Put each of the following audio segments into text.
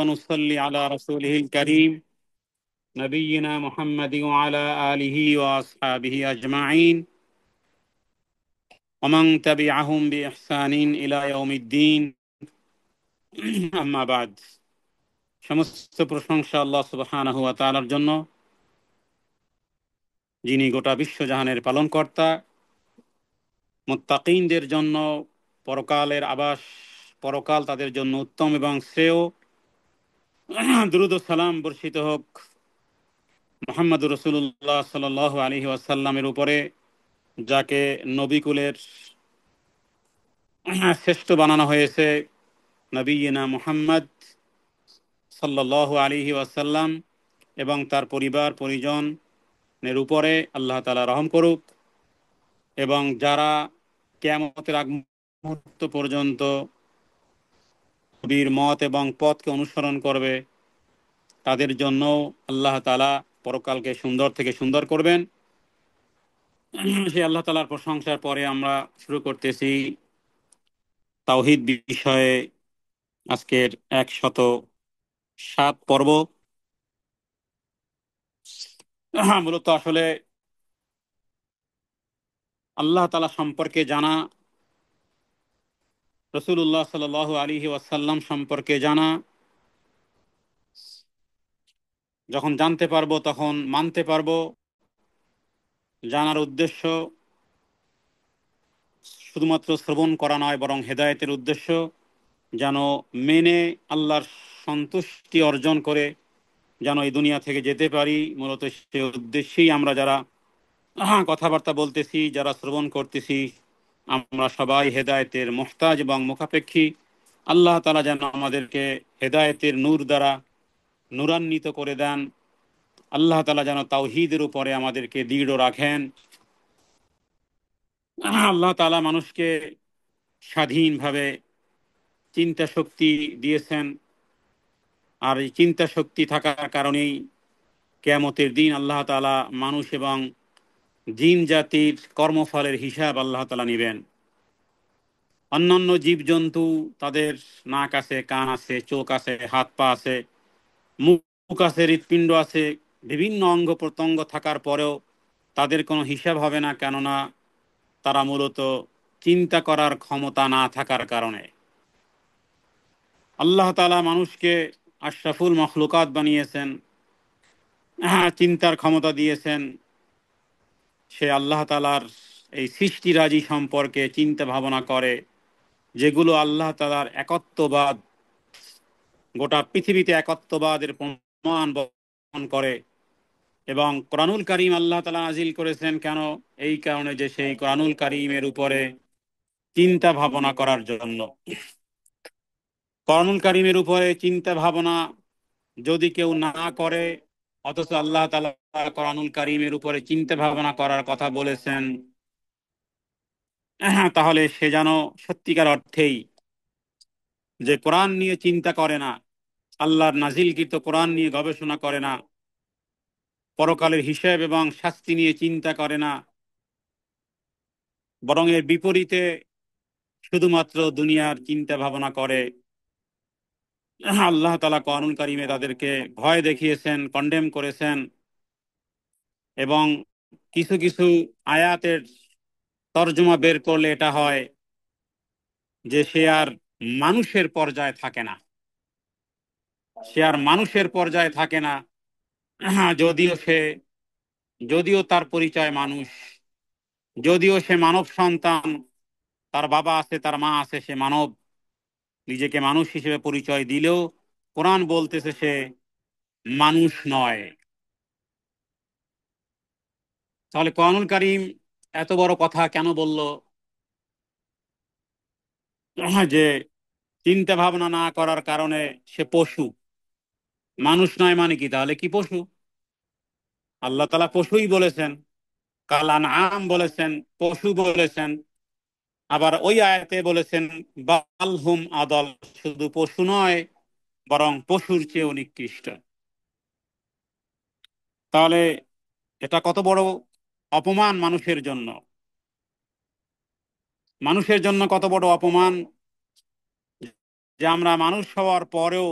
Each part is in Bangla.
ونصلي على رسوله الكريم نبينا محمد وعلى آله وأصحابه أجمعين ومن تبعهم بإحسان إلى يوم الدين أما بعد সমস্ত প্রশংসা আল্লাহ সুবহানাহু ওয়া তাআলার জন্য, যিনি গোটা বিশ্বজাহানের পালনকর্তা। মুত্তাকিনদের জন্য পরকালের আবাস, পরকাল তাদের জন্য উত্তম এবং শ্রেয়। দুরূদ ও সালাম বর্ষিত হোক মুহাম্মদুর রাসূলুল্লাহ সাল্লাল্লাহু আলাইহি ওয়াসাল্লামের উপরে, যাকে নবীকুলের শ্রেষ্ঠ বানানো হয়েছে, নবিয়িনা মুহাম্মদ সাল্লাল্লাহু আলাইহি ওয়াসাল্লাম, এবং তার পরিবার পরিজনের উপরে আল্লাহ তাআলা রহম করুক। এবং যারা কিয়ামতের আগ মুহূর্ত পর্যন্ত নবীর মত এবং পথকে অনুসরণ করবে, তাদের জন্য আল্লাহ তাআলা পরকালকে সুন্দর থেকে সুন্দর করবেন। সেই আল্লাহ তাআলার প্রশংসার পরে আমরা শুরু করতেছি তাওহীদ বিষয়ে আজকের 107 পর্ব। মূলত আসলে আল্লাহ তাআলা সম্পর্কে জানা, রাসূলুল্লাহ সাল্লাল্লাহু আলাইহি ওয়াসাল্লাম সম্পর্কে জানা, যখন জানতে পারবো তখন মানতে পারবো। জানার উদ্দেশ্য শুধুমাত্র শ্রবণ করা নয়, বরং হেদায়েতের উদ্দেশ্য যেন মেনে আল্লাহর সন্তুষ্টি অর্জন করে যেন এই দুনিয়া থেকে যেতে পারি। মূলত সে উদ্দেশ্যেই আমরা যারা কথাবার্তা বলতেছি, যারা শ্রবণ করতেছি, আমরা সবাই হেদায়েতের মুহতাজ এবং মুখাপেক্ষী। আল্লাহ তাআলা যেন আমাদেরকে হেদায়েতের নূর দ্বারা নূরান্বিত করে দেন। আল্লাহ তাআলা যেন তাওহীদের উপরে আমাদেরকে দৃঢ় রাখেন। আল্লাহ তাআলা মানুষকে স্বাধীনভাবে চিন্তা শক্তি দিয়েছেন, আর এই চিন্তা শক্তি থাকার কারণেই কিয়ামতের দিন আল্লাহ তাআলা মানুষ এবং জিন জাতির কর্মফলের হিসাব আল্লাহ তাআলা নেবেন। অন্যান্য জীবজন্তু, তাদের নাক আছে, কান আছে, চোখ আছে, হাত পা আছে, মুখ আছে, হৃৎপিণ্ড আছে, বিভিন্ন অঙ্গ প্রত্যঙ্গ থাকার পরেও তাদের কোনো হিসাব হবে না, কেননা তারা মূলত চিন্তা করার ক্ষমতা না থাকার কারণে। আল্লাহ তাআলা মানুষকে আশরাফুল মখলুকাত বানিয়েছেন, চিন্তার ক্ষমতা দিয়েছেন। সে আল্লাহ তাআলার এই সৃষ্টিরাজি সম্পর্কে চিন্তা ভাবনা করে, যেগুলো আল্লাহ তাআলার একত্ববাদ, গোটা পৃথিবীতে একত্ববাদের প্রমাণ বহন করে। এবং কোরআনুল কারীম আল্লাহ তাআলা নাজিল করেছেন কেন? এই কারণে যে সেই কোরআনুল কারীমের উপরে চিন্তা ভাবনা করার জন্য। কোরআনুল কারীমের উপরে চিন্তা ভাবনা যদি কেউ না করে, অথচ আল্লাহ তাআলা কোরআনুল কারীমের উপরে চিন্তা ভাবনা করার কথা বলেছেন, তাহলে সে যেন সত্যিকার অর্থেই যে কোরআন নিয়ে চিন্তা করে না, আল্লাহর নাজিলকৃত কোরআন নিয়ে গবেষণা করে না, পরকালের হিসাব এবং শাস্তি নিয়ে চিন্তা করে না, বরং এর বিপরীতে শুধুমাত্র দুনিয়ার চিন্তা ভাবনা করে। আল্লাহ তাআলা কোরআনুল কারীমে তাদেরকে ভয় দেখিয়েছেন, কন্ডেম করেছেন। এবং কিছু কিছু আয়াতের তর্জমা বের করলে এটা হয় যে সে আর মানুষের পর্যায়ে থাকে না, সে আর মানুষের পর্যায়ে থাকে না। যদিও সে, যদিও তার পরিচয় মানুষ, যদিও সে মানব সন্তান, তার বাবা আছে, তার মা আছে, সে মানব, নিজেকে মানুষ হিসেবে পরিচয় দিলেও কোরআন বলতেছে সে মানুষ নয়। তাহলে কোরআনুল কারীম এত বড় কথা কেন বলল যে চিন্তা ভাবনা না করার কারণে সে পশু? মানুষ নয় মানে কি? তাহলে কি পশু? আল্লাহ তাআলা পশুই বলেছেন, কাল আনআম বলেছেন, পশু বলেছেন। আবার ওই আয়াতে বলেছেন বাল হুম আদল, শুধু পশু নয় বরং পশুর চেয়েও নিকৃষ্ট। তাহলে এটা কত বড় অপমান মানুষের জন্য! মানুষের জন্য কত বড় অপমান যে আমরা মানুষ হওয়ার পরেও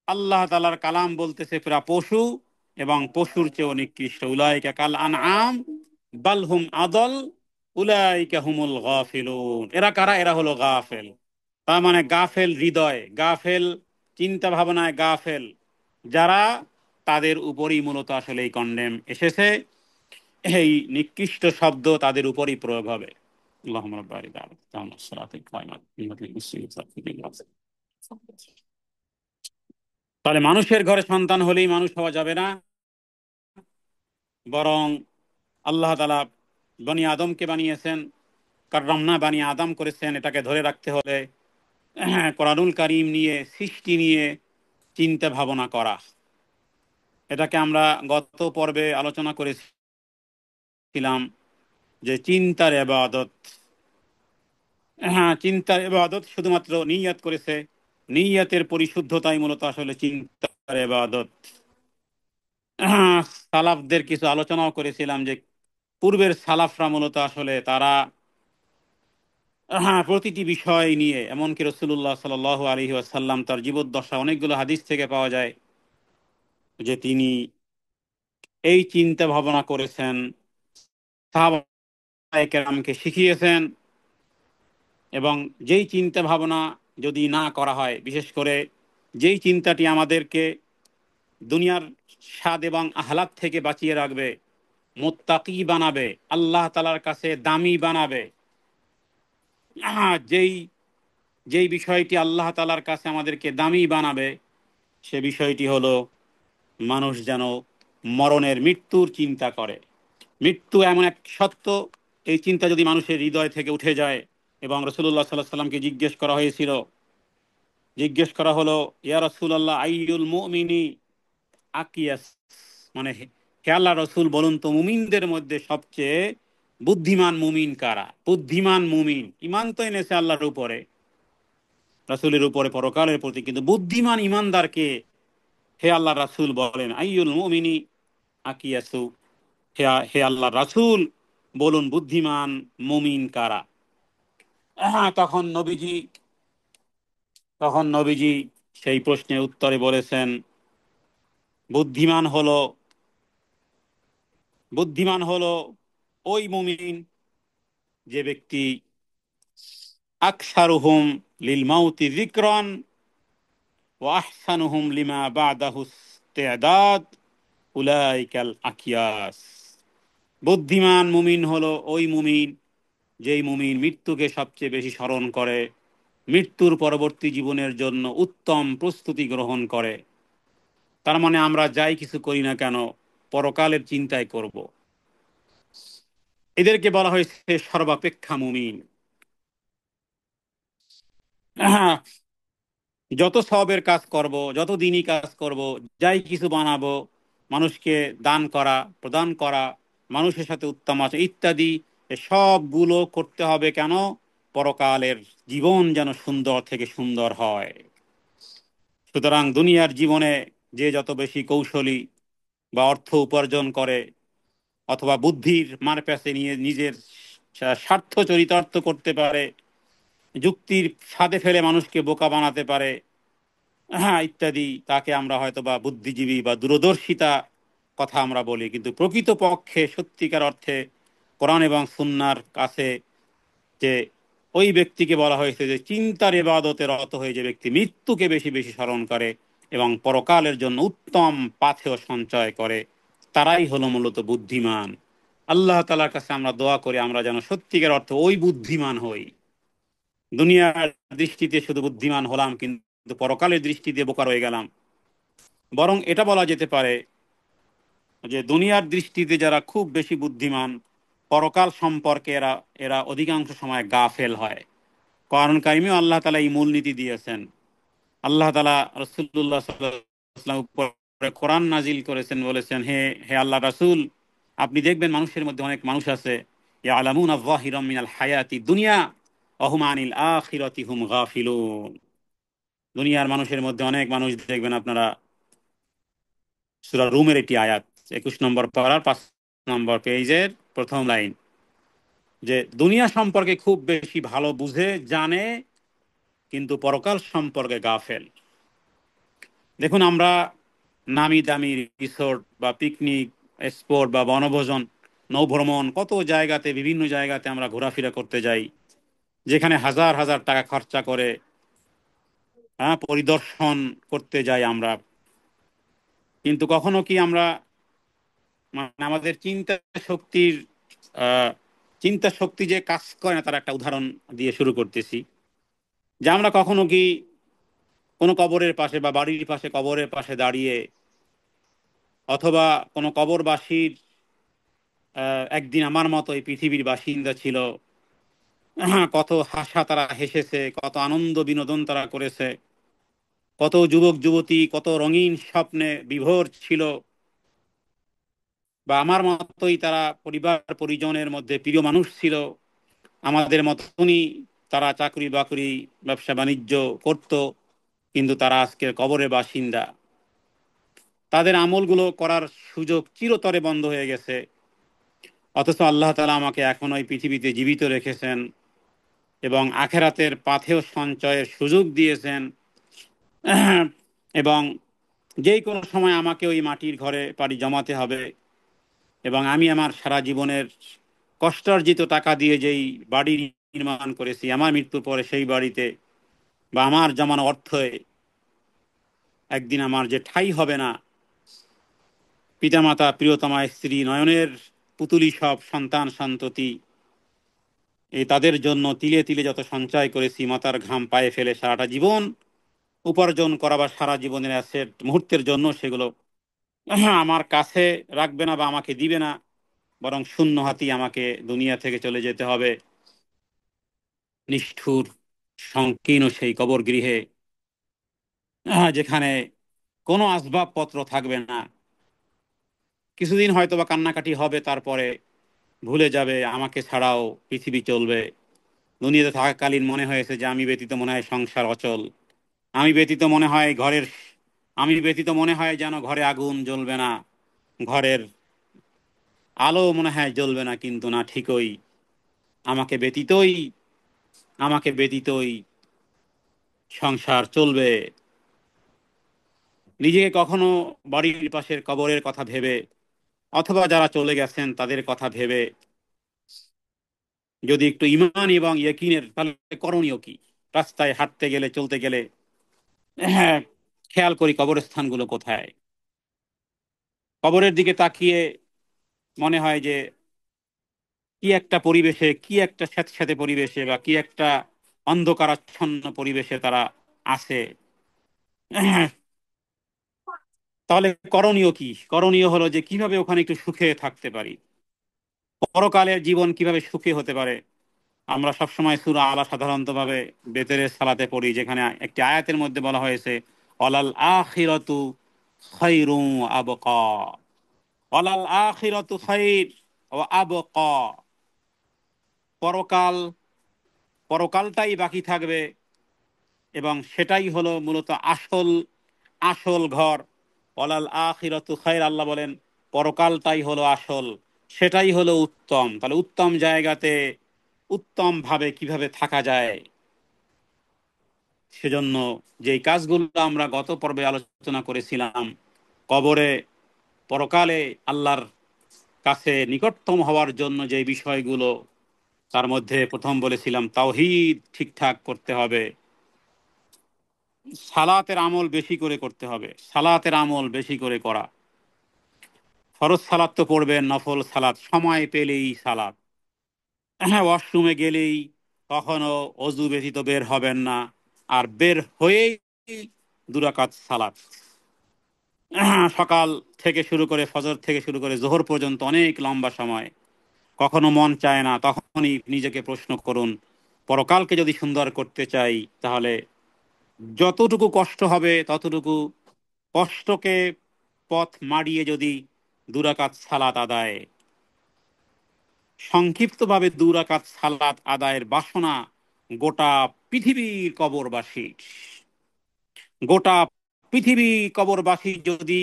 আল্লাহ তাআলার কালাম বলতেছে পুরা পশু এবং পশুর চেয়েও নিকৃষ্ট। উলাইকা কাল আনআম বাল হুম আদল উলাইকা হুমুল গাফিলুন। এরা কারা? এরা হলো গাফেল। তার মানে গাফেল হৃদয়, গাফেল চিন্তা ভাবনায়, গাফেল যারা, তাদের উপরই মূলত আসলে এই কন্ডেম এসেছে, এই নিকৃষ্ট শব্দ তাদের উপরই প্রয়োগ হবে। আল্লাহুম্মা বারিক আলা সালাতিল কায়িমাত বিল মুসলিমিন। তাহলে মানুষের ঘরে সন্তান হলেই মানুষ হওয়া যাবে না, বরং আল্লাহ তাআলা বনি আদমকে বানিয়েছেন, কাররামনা বানি আদম করেছেন। এটাকে ধরে রাখতে হলে কোরআনুল কারীম নিয়ে, সৃষ্টি নিয়ে চিন্তা ভাবনা করা। এটাকে আমরা গত পর্বে আলোচনা করেছিলাম যে চিন্তার ইবাদত। হ্যাঁ, চিন্তার ইবাদত শুধুমাত্র নিয়ত করেছে, নিয়তের পরিশুদ্ধতাই মূলত আসলে চিন্তার ইবাদত। সালাফদের কিছু আলোচনাও করেছিলাম যে পূর্বের সালাফরা মূলত আসলে তারা প্রতিটি বিষয় নিয়ে, এমনকি রাসূলুল্লাহ সাল্লাল্লাহু আলাইহি ওয়াসাল্লাম তার জীবদ্দশা অনেকগুলো হাদিস থেকে পাওয়া যায় যে তিনি এই চিন্তা ভাবনা করেছেন, সাহাবায়ে কেরামকে শিখিয়েছেন। এবং যেই চিন্তা ভাবনা যদি না করা হয়, বিশেষ করে যেই চিন্তাটি আমাদেরকে দুনিয়ার স্বাদ এবং আহ্লাদ থেকে বাঁচিয়ে রাখবে, মুত্তাকি বানাবে, আল্লাহ তাআলার কাছে দামি বানাবে, যেই যেই বিষয়টি আল্লাহ তাআলার কাছে আমাদেরকে দামি বানাবে, সে বিষয়টি হলো মানুষ যেন মরণের, মৃত্যুর চিন্তা করে। মৃত্যু এমন এক সত্য, এই চিন্তা যদি মানুষের হৃদয় থেকে উঠে যায়। এবং রাসূলুল্লাহ সাল্লাল্লাহু আলাইহি সাল্লামকে জিজ্ঞেস করা হলো, ইয়া রাসূলুল্লাহ আইয়ুল মুমিনি আকিয়াস, মানে হে আল্লাহ রসুল বলুন তো মুমিনদের মধ্যে সবচেয়ে বুদ্ধিমান মুমিন কারা? বুদ্ধিমান মুমিন ইমান তো এনেছে আল্লাহর উপরে, রাসূলের উপরে, পরকালের প্রতি, কিন্তু বুদ্ধিমান ইমানদারকে হে আল্লাহ রাসূল বলেন আইয়ুল মুমিনি আকিয়াসু, হে আল্লাহ রাসূল বলুন বুদ্ধিমান মুমিন কারা? তখন নবীজি সেই প্রশ্নের উত্তরে বলেছেন, বুদ্ধিমান হলো বুদ্ধিমান হলো ওই মুমিন যে ব্যক্তি আকসারুহুম লিল মাউতি যিকরান ওয়া আহসানুহুম লিমা বাদাহু ইস্তিদাদ উলাইকাল আকিয়াস। বুদ্ধিমান মুমিন হলো ওই মুমিন যেই মুমিন মৃত্যুকে সবচেয়ে বেশি স্মরণ করে, মৃত্যুর পরবর্তী জীবনের জন্য উত্তম প্রস্তুতি গ্রহণ করে। তার মানে আমরা যাই কিছু করি না কেন পরকালের চিন্তায় করব। এদেরকে বলা হয়েছে সর্বাপেক্ষা মুমিন। হ্যাঁ, যত সওয়াবের কাজ করব, যত দিনই কাজ করব, যাই কিছু বানাবো, মানুষকে দান করা, প্রদান করা, মানুষের সাথে উত্তম আচরণ ইত্যাদি, সবগুলো করতে হবে কেন? পরকালের জীবন যেন সুন্দর থেকে সুন্দর হয়। সুতরাং দুনিয়ার জীবনে যে যত বেশি কৌশলী বা অর্থ উপার্জন করে, অথবা বুদ্ধির মারপ্যাচে নিয়ে নিজের স্বার্থ চরিতার্থ করতে পারে, যুক্তির ফাঁদে ফেলে মানুষকে বোকা বানাতে পারে, ইত্যাদি, তাকে আমরা হয়তো বা বুদ্ধিজীবী বা দূরদর্শিতা কথা আমরা বলি। কিন্তু প্রকৃত পক্ষে সত্যিকার অর্থে কোরআন এবং সুন্নাহর কাছে যে ওই ব্যক্তিকে বলা হয়েছে যে চিন্তার ইবাদতে রত হয়ে যে ব্যক্তি মৃত্যুকে বেশি বেশি স্মরণ করে এবং পরকালের জন্য উত্তম পাথেয় সঞ্চয় করে, তারাই হলো মূলত বুদ্ধিমান। আল্লাহ তাআলার কাছে আমরা দোয়া করি আমরা যেন সত্যিকার অর্থে ওই বুদ্ধিমান হই। দুনিয়ার দৃষ্টিতে শুধু বুদ্ধিমান হলাম, কিন্তু পরকালের দৃষ্টিতে বোকা রয়ে গেলাম। বরং এটা বলা যেতে পারে যে দুনিয়ার দৃষ্টিতে যারা খুব বেশি বুদ্ধিমান, পরকাল সম্পর্কে এরা এরা অধিকাংশ সময় গাফেল হয়। কারণ কারিমেও আল্লাহ তাআলা এই মূলনীতি দিয়েছেন। আল্লাহ তাআলা রাসূলুল্লাহ সাল্লাল্লাহু আলাইহি ওয়াসাল্লামের উপরে কোরআন নাজিল করেছেন, বলেছেন, হে হে আল্লাহ রাসূল, আপনি দেখবেন মানুষের মধ্যে অনেক মানুষ আছে ইয়ালামুনা যাহিরাম মিনাল হায়াতি দুনিয়া ওয়া হুম আনিল আখিরাতি হুম গাফিলুন। দুনিয়ার মানুষের মধ্যে অনেক মানুষ দেখবেন আপনারা, সূরা রুমের একটি আয়াত 21 নম্বর পারার 5 নম্বর পেজের প্রথম লাইন, যে দুনিয়া সম্পর্কে খুব বেশি ভালো বুঝে জানে কিন্তু পরকাল সম্পর্কে গাফেল। দেখুন, আমরা নামি দামি রিসোর্ট বা পিকনিক স্পট বা বনভোজন, নৌভ্রমণ, কত জায়গাতে, বিভিন্ন জায়গাতে আমরা ঘোরাফেরা করতে যাই, যেখানে হাজার হাজার টাকা খরচা করে পরিদর্শন করতে যাই আমরা। কিন্তু কখনো কি আমরা মানে আমাদের শক্তির আহ চিন্তা শক্তি যে কাজ করে না, তার একটা উদাহরণ দিয়ে শুরু করতেছি। যে আমরা কখনো কি কোনো কবরের পাশে বা বাড়ির পাশে কবরের পাশে দাঁড়িয়ে, অথবা কোনো কবরবাসীর একদিন আমার মতো এই পৃথিবীর বাসিন্দা ছিল, কত হাসা তারা হেসেছে, কত আনন্দ বিনোদন তারা করেছে, কত যুবক যুবতী কত রঙিন স্বপ্নে বিভোর ছিল, বা আমার মতোই তারা পরিবার পরিজনের মধ্যে প্রিয় মানুষ ছিল, আমাদের মতনই তারা চাকরি বাকরি ব্যবসা বাণিজ্য করত, কিন্তু তারা আজকের কবরের বাসিন্দা। তাদের আমলগুলো করার সুযোগ চিরতরে বন্ধ হয়ে গেছে, অথচ আল্লাহ তাআলা আমাকে এখনো এই পৃথিবীতে জীবিত রেখেছেন এবং আখেরাতের পাথেয় সঞ্চয়ের সুযোগ দিয়েছেন। এবং যেই কোনো সময় আমাকে ওই মাটির ঘরে পাড়ি জমাতে হবে, এবং আমি আমার সারা জীবনের কষ্টার্জিত টাকা দিয়ে যেই বাড়ি নির্মাণ করেছি, আমার মৃত্যুর পরে সেই বাড়িতে বা আমার জমানো অর্থে একদিন আমার যে ঠাঁই হবে না, পিতামাতা, প্রিয়তমা স্ত্রী, নয়নের পুতুলি সব সন্তান সন্ততি, এই তাদের জন্য তিলে তিলে যত সঞ্চয় করেছি, মাথার ঘাম পায়ে ফেলে সারাটা জীবন উপার্জন করা বা সারা জীবনের অ্যাসেট মুহূর্তের জন্য সেগুলো আমার কাছে রাখবে না বা আমাকে দিবে না, বরং শূন্য হাতি আমাকে দুনিয়া থেকে চলে যেতে হবে নিষ্ঠুর সংকীর্ণ সেই কবর গৃহে, যেখানে কোনো আসবাবপত্র থাকবে না। কিছুদিন হয়তো বা কান্নাকাটি হবে, তারপরে ভুলে যাবে আমাকে ছাড়াও পৃথিবী চলবে। দুনিয়াতে থাকাকালীন মনে হয়েছে যে আমি ব্যতীত মনে হয় সংসার অচল, আমি ব্যতীত মনে হয় ঘরের, আমি ব্যতীত মনে হয় যেন ঘরে আগুন জ্বলবে না, ঘরের আলো মনে হয় জ্বলবে না। কিন্তু না, ঠিকই আমাকে ব্যতীতই আমাকে ব্যতীতই সংসার চলবে। নিজেকে কখনো বাড়ির পাশের কবরের কথা ভেবে, অথবা যারা চলে গেছেন তাদের কথা ভেবে যদি একটু ইমান এবং ইয়াকিনের, তাহলে করণীয় কি? রাস্তায় হাঁটতে গেলে, চলতে গেলে হ্যাঁ, খেয়াল করি কবরস্থানগুলো কোথায়। কবরের দিকে তাকিয়ে মনে হয় যে কি একটা পরিবেশে, কি একটা স্যাঁতস্যাঁতে পরিবেশে, বা কি একটা অন্ধকারাচ্ছন্ন পরিবেশে তারা আছে। তাহলে করণীয় কি? করণীয় হলো যে কিভাবে ওখানে একটু সুখে থাকতে পারি, পরকালের জীবন কিভাবে সুখী হতে পারে। আমরা সবসময় সূরা আলা সাধারণত ভাবে বেতের সালাতে পড়ি, যেখানে একটি আয়াতের মধ্যে বলা হয়েছে অলাল আখিরাতু খায়রুম আবকা, অলাল আখিরাতু খায়র ও আবকা, পরকাল, পরকালটাই বাকি থাকবে, এবং সেটাই হলো মূলত আসল আসল ঘর। অলাল আখিরাতু খায়র, আল্লাহ বলেন পরকালটাই হলো আসল, সেটাই হলো উত্তম। তাহলে উত্তম জায়গাতে উত্তম ভাবে কিভাবে থাকা যায়, সেজন্য যেই কাজগুলো আমরা গত পর্বে আলোচনা করেছিলাম, কবরে, পরকালে আল্লাহর কাছে নিকটতম হওয়ার জন্য যে বিষয়গুলো, তার মধ্যে প্রথম বলেছিলাম তাওহীদ ঠিকঠাক করতে হবে, সালাতের আমল বেশি করে করতে হবে, সালাতের আমল বেশি করে করা। ফরজ সালাত তো পড়বেন, নফল সালাত সময় পেলেই সালাত, হ্যাঁ, ওয়াশরুমে গেলেই কখনো অজু ব্যতীত বের হবেন না, আর বের হয়েই দুরাকাত সালাত। সকাল থেকে শুরু করে, ফজর থেকে শুরু করে জোহর পর্যন্ত অনেক লম্বা সময়, কখনো মন চায় না, তখনই নিজেকে প্রশ্ন করুন, পরকালকে যদি সুন্দর করতে চাই, তাহলে যতটুকু কষ্ট হবে ততটুকু কষ্টকে পথ মাড়িয়ে যদি দুরাকাত সালাত আদায়, সংক্ষিপ্তভাবে দুরাকাত সালাত আদায়ের বাসনা গোটা পৃথিবীর কবরবাসী, গোটা পৃথিবী কবরবাসী যদি,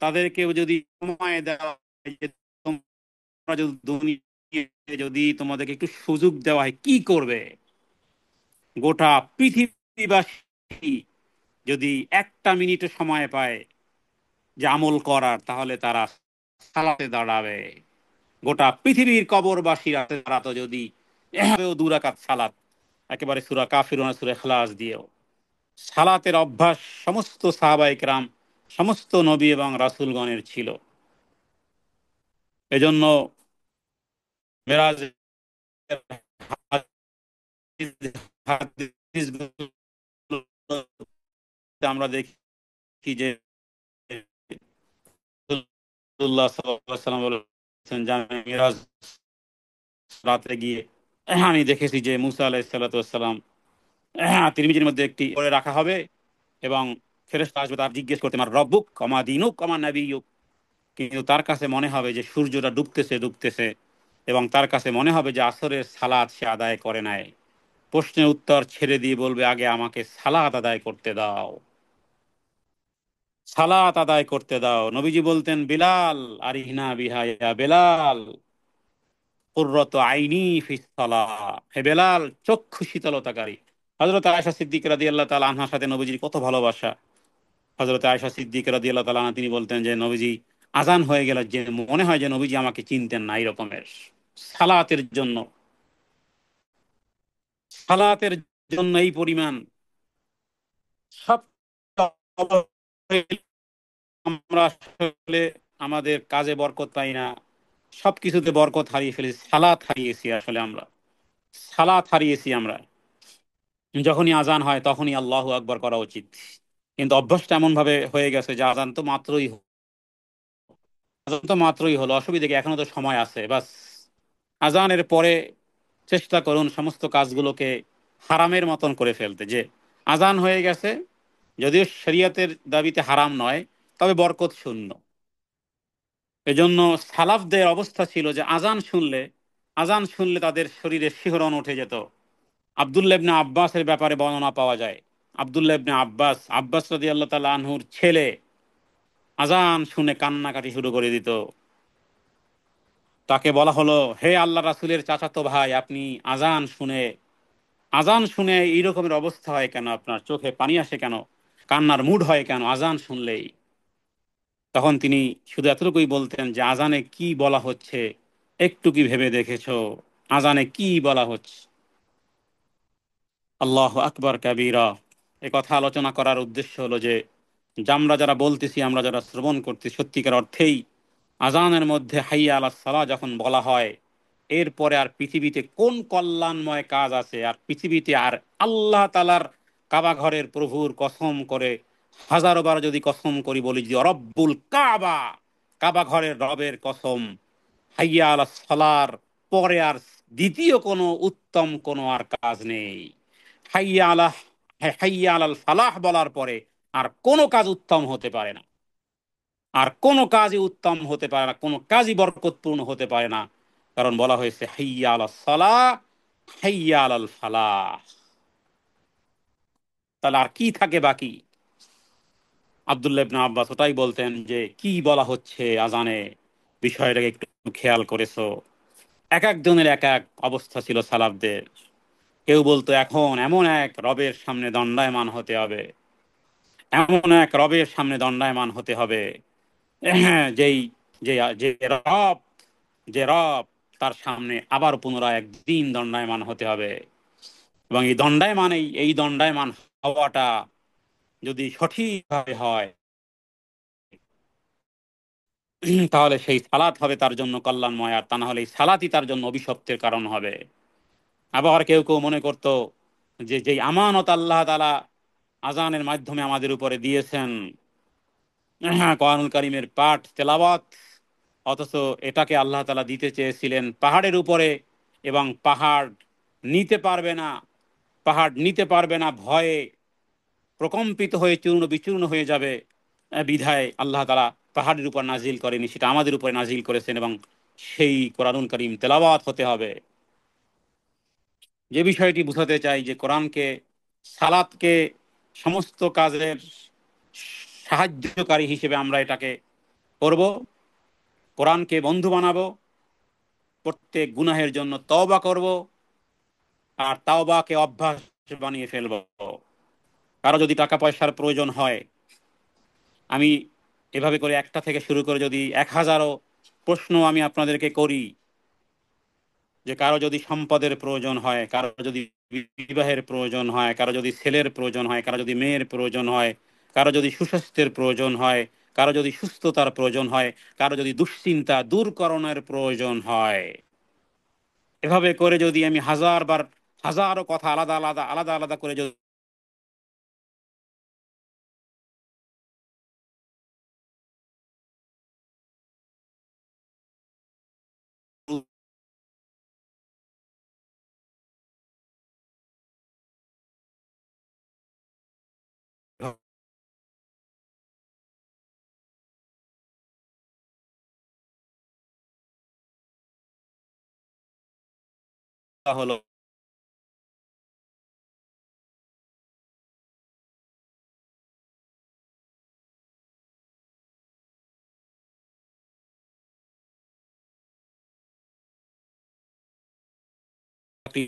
তাদেরকে যদি সময় দেওয়া হয় যে তোমরা যদি দুনিয়াতে যদি তোমাদেরকে একটু সুযোগ দেওয়া হয়, কি করবে? গোটা পৃথিবীবাসী যদি একটা মিনিট সময় পায় যে আমল করার, তাহলে তারা সালাতে দাঁড়াবে। গোটা পৃথিবীর কবরবাসীরা তারা তো যদি এভাবেও 2 রাকাত সালাত, একেবারে সূরা কাফিরুন সূরা ইখলাস দিয়েও সালাতের অভ্যাস সমস্ত সাহাবায়ে কেরাম, সমস্ত নবী এবং রাসূলগণের ছিল। এজন্য মেরাজের হাদিসগুলোতে আমরা দেখি যে রাসূলুল্লাহ সাল্লাল্লাহু আলাইহি ওয়াসাল্লাম বলেছেন যে আমি মিরাজ রাতে গিয়ে আমি দেখেছি যে মুসা আলাইহিস সালাতু ওয়াস সালাম তিরমিজির মধ্যে একটি করে রাখা হবে এবং ফেরেশতা আসবে তার জিজ্ঞেস করতে, আমার রব্বুক কমা দিনুক কমা নাবিয়ুক। কিন্তু তার কাছে মনে হবে যে সূর্যটা ডুবতেছে ডুবতেছে, এবং তার কাছে মনে হবে যে আসরের সালাত সে আদায় করে নাই। প্রশ্নের উত্তর ছেড়ে দিয়ে বলবে, আগে আমাকে সালাত আদায় করতে দাও, সালাত আদায় করতে দাও। নবীজি বলতেন, বিলাল আরিহনা বিহা ইয়া বেলাল কুররাতু আইনি ফিস সালাহ, হে বেলাল চক্ষু শীতলতাকারী। হযরত আয়েশা সিদ্দিকা রাদিয়াল্লাহু তাআলা আনহার সাথে নবীজির কত ভালোবাসা। হযরত আয়েশা সিদ্দিকা রাদিয়াল্লাহু তাআলা আনহা তিনি বলতেন যে নবীজি আজান হয়ে গেল যে মনে হয় যে নবীজি আমাকে চিনতেন না, এই রকমের সালাতের জন্য, সালাতের জন্য এই পরিমাণ। সব আমরা আসলে আমাদের কাজে বরকত পাই না, সবকিছুতে বরকত হারিয়ে ফেলেছি, সালাত হারিয়েছি। আসলে আমরা সালাত হারিয়েছি। আমরা যখনই আজান হয় তখনই আল্লাহু আকবার করা উচিত, কিন্তু অভ্যাসটা এমন ভাবে হয়ে গেছে যে আজান তো মাত্রই হলো, অসুবিধা কি, এখনো তো সময় আছে, বাস আজানের পরে চেষ্টা করুন সমস্ত কাজগুলোকে হারামের মতন করে ফেলতে। যে আজান হয়ে গেছে, যদিও শরীয়তের দাবিতে হারাম নয়, তবে বরকত শূন্য। এজন্য সালাফদের অবস্থা ছিল যে আজান শুনলে তাদের শরীরে শিহরণ উঠে যেত। আব্দুল্লাহ ইবনে আব্বাসের ব্যাপারে বর্ণনা পাওয়া যায়। আব্দুল্লাহ ইবনে আব্বাস রাদিয়াল্লাহু তাআলা আনহুর ছেলে আজান শুনে কান্নাকাটি শুরু করে দিত। তাকে বলা হলো, হে আল্লাহ রাসূলের চাচাতো ভাই, আপনি আজান শুনে এই রকমের অবস্থা হয় কেন, আপনার চোখে পানি আসে কেন, কান্নার মুড হয় কেন আজান শুনলেই? তখন তিনি শুধু এতটুকুই বলতেন যে আজানে কি বলা হচ্ছে একটু কি ভেবে দেখেছো? আজানে কি বলা হচ্ছে? আল্লাহু আকবার কাবীরা। এ কথা আলোচনা করার উদ্দেশ্য হলো যে আমরা যারা বলতেছি, আমরা যারা শ্রবণ করছি, সত্যিকার অর্থেই আজানের মধ্যে হাইয়া আলাস সালাহ যখন বলা হয়, এরপরে আর পৃথিবীতে কোন কল্যাণময় কাজ আছে? আর পৃথিবীতে আর আল্লাহ তাআলার কাবা ঘরের প্রভুর কসম করে হাজারো বার যদি কসম করি, বলি যে রব্বুল কাবা, কাবা ঘরের রবের কসম, হাইয়া আলাস সালার পরে আর দ্বিতীয় কোনো উত্তম কোনো আর কাজ নেই। হাইয়া আলাহ হাইয়া আলাল ফালাহ বলার পরে আর কোনো কাজ উত্তম হতে পারে না, আর কোনো কাজই উত্তম হতে পারে না, কোনো কাজই বরকতপূর্ণ হতে পারে না। কারণ বলা হয়েছে হাইয়া আলাস সালাহ, হাইয়া আলাল ফালাহ। তাহলে আর কি থাকে বাকি? আব্দুল্লাহ ইবনে আব্বাস ওটাই বলতেন যে কি বলা হচ্ছে আজানে, বিষয়টাকে একটু খেয়াল করেছো? এক একজনের এক এক অবস্থা ছিল সালাফদের। কেউ বলতো এখন এমন এক রবের সামনে দণ্ডায়মান হতে হবে, এমন এক রবের সামনে দণ্ডায়মান হতে হবে, যেই যে যে রব যে রব তার সামনে আবার পুনরায় একদিন দণ্ডায়মান হতে হবে। এবং এই দণ্ডায়মান হওয়াটা যদি সঠিকভাবে হয়, তাহলে সেই সালাত হবে তার জন্য কল্যাণময়, আর তা না হলে এই সালাতই তার জন্য অভিশপ্তের কারণ হবে। আবার কেউ কেউ মনে করতো যে যেই আমানত আল্লাহ তাআলা আজানের মাধ্যমে আমাদের উপরে দিয়েছেন, কোরআনুল কারীমের পাঠ তেলাওয়াত, অথচ এটাকে আল্লাহ তাআলা দিতে চেয়েছিলেন পাহাড়ের উপরে, এবং পাহাড় নিতে পারবে না ভয়ে প্রকম্পিত হয়ে চূর্ণ বিচূর্ণ হয়ে যাবে। বিধায় আল্লাহ তাআলা পাহাড়ের উপর নাজিল করেনি, সেটা আমাদের উপরে নাজিল করেছেন, এবং সেই কোরআনুল কারীম তেলাওয়াত হতে হবে। যে বিষয়টি বোঝাতে চাই যে কোরআনকে, সালাতকে সমস্ত কাজের সাহায্যকারী হিসেবে আমরা এটাকে করব, কোরআনকে বন্ধু বানাবো, প্রত্যেক গুনাহের জন্য তওবা করব, আর তাওবাকে অভ্যাস বানিয়ে ফেলবো। কারো যদি টাকা পয়সার প্রয়োজন হয়, আমি এভাবে করে একটা থেকে শুরু করে যদি 1000ও প্রশ্ন আমি আপনাদেরকে করি, যে কারো যদি সম্পদের প্রয়োজন হয়, কারো যদি বিবাহের প্রয়োজন হয়, কারো যদি ছেলের প্রয়োজন হয়, কারো যদি মেয়ের প্রয়োজন হয়, কারো যদি সুস্বাস্থ্যের প্রয়োজন হয়, কারো যদি সুস্থতার প্রয়োজন হয়, কারো যদি দুশ্চিন্তা দূরকরণের প্রয়োজন হয়, এভাবে করে যদি আমি হাজারো কথা আলাদা আলাদা আলাদা আলাদা করে যদি হলো একটি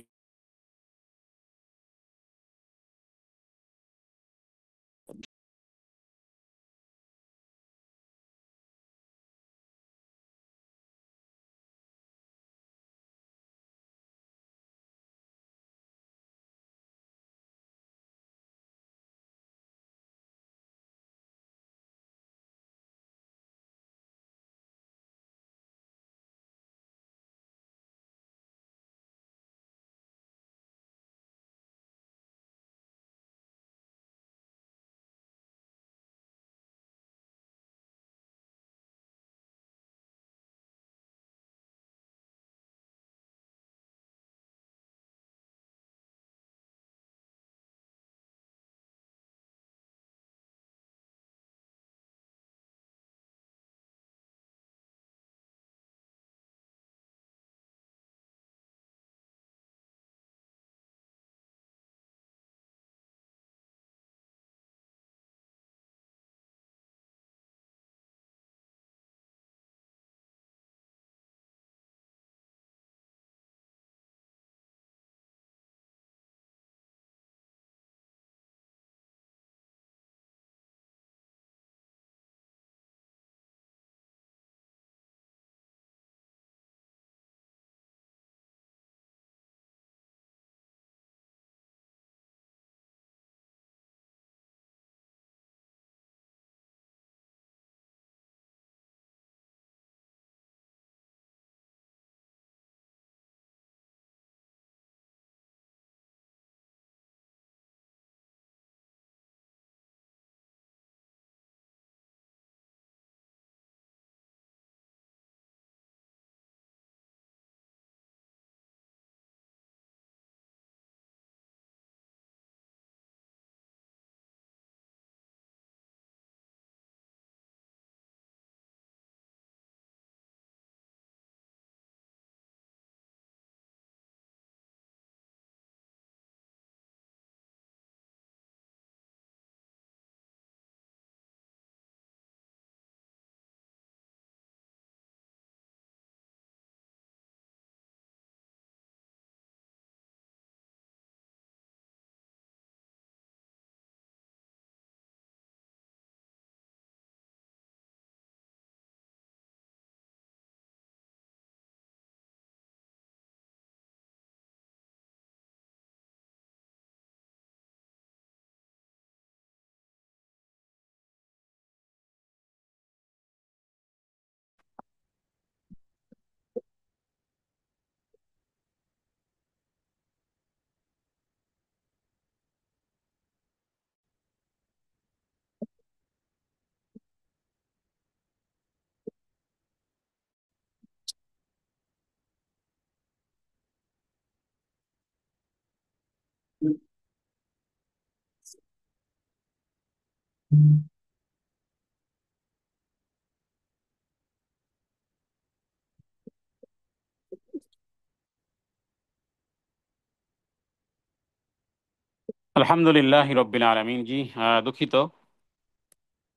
আলহামদুলিল্লাহ রব্বিল আলামিন। জি, দুঃখিত,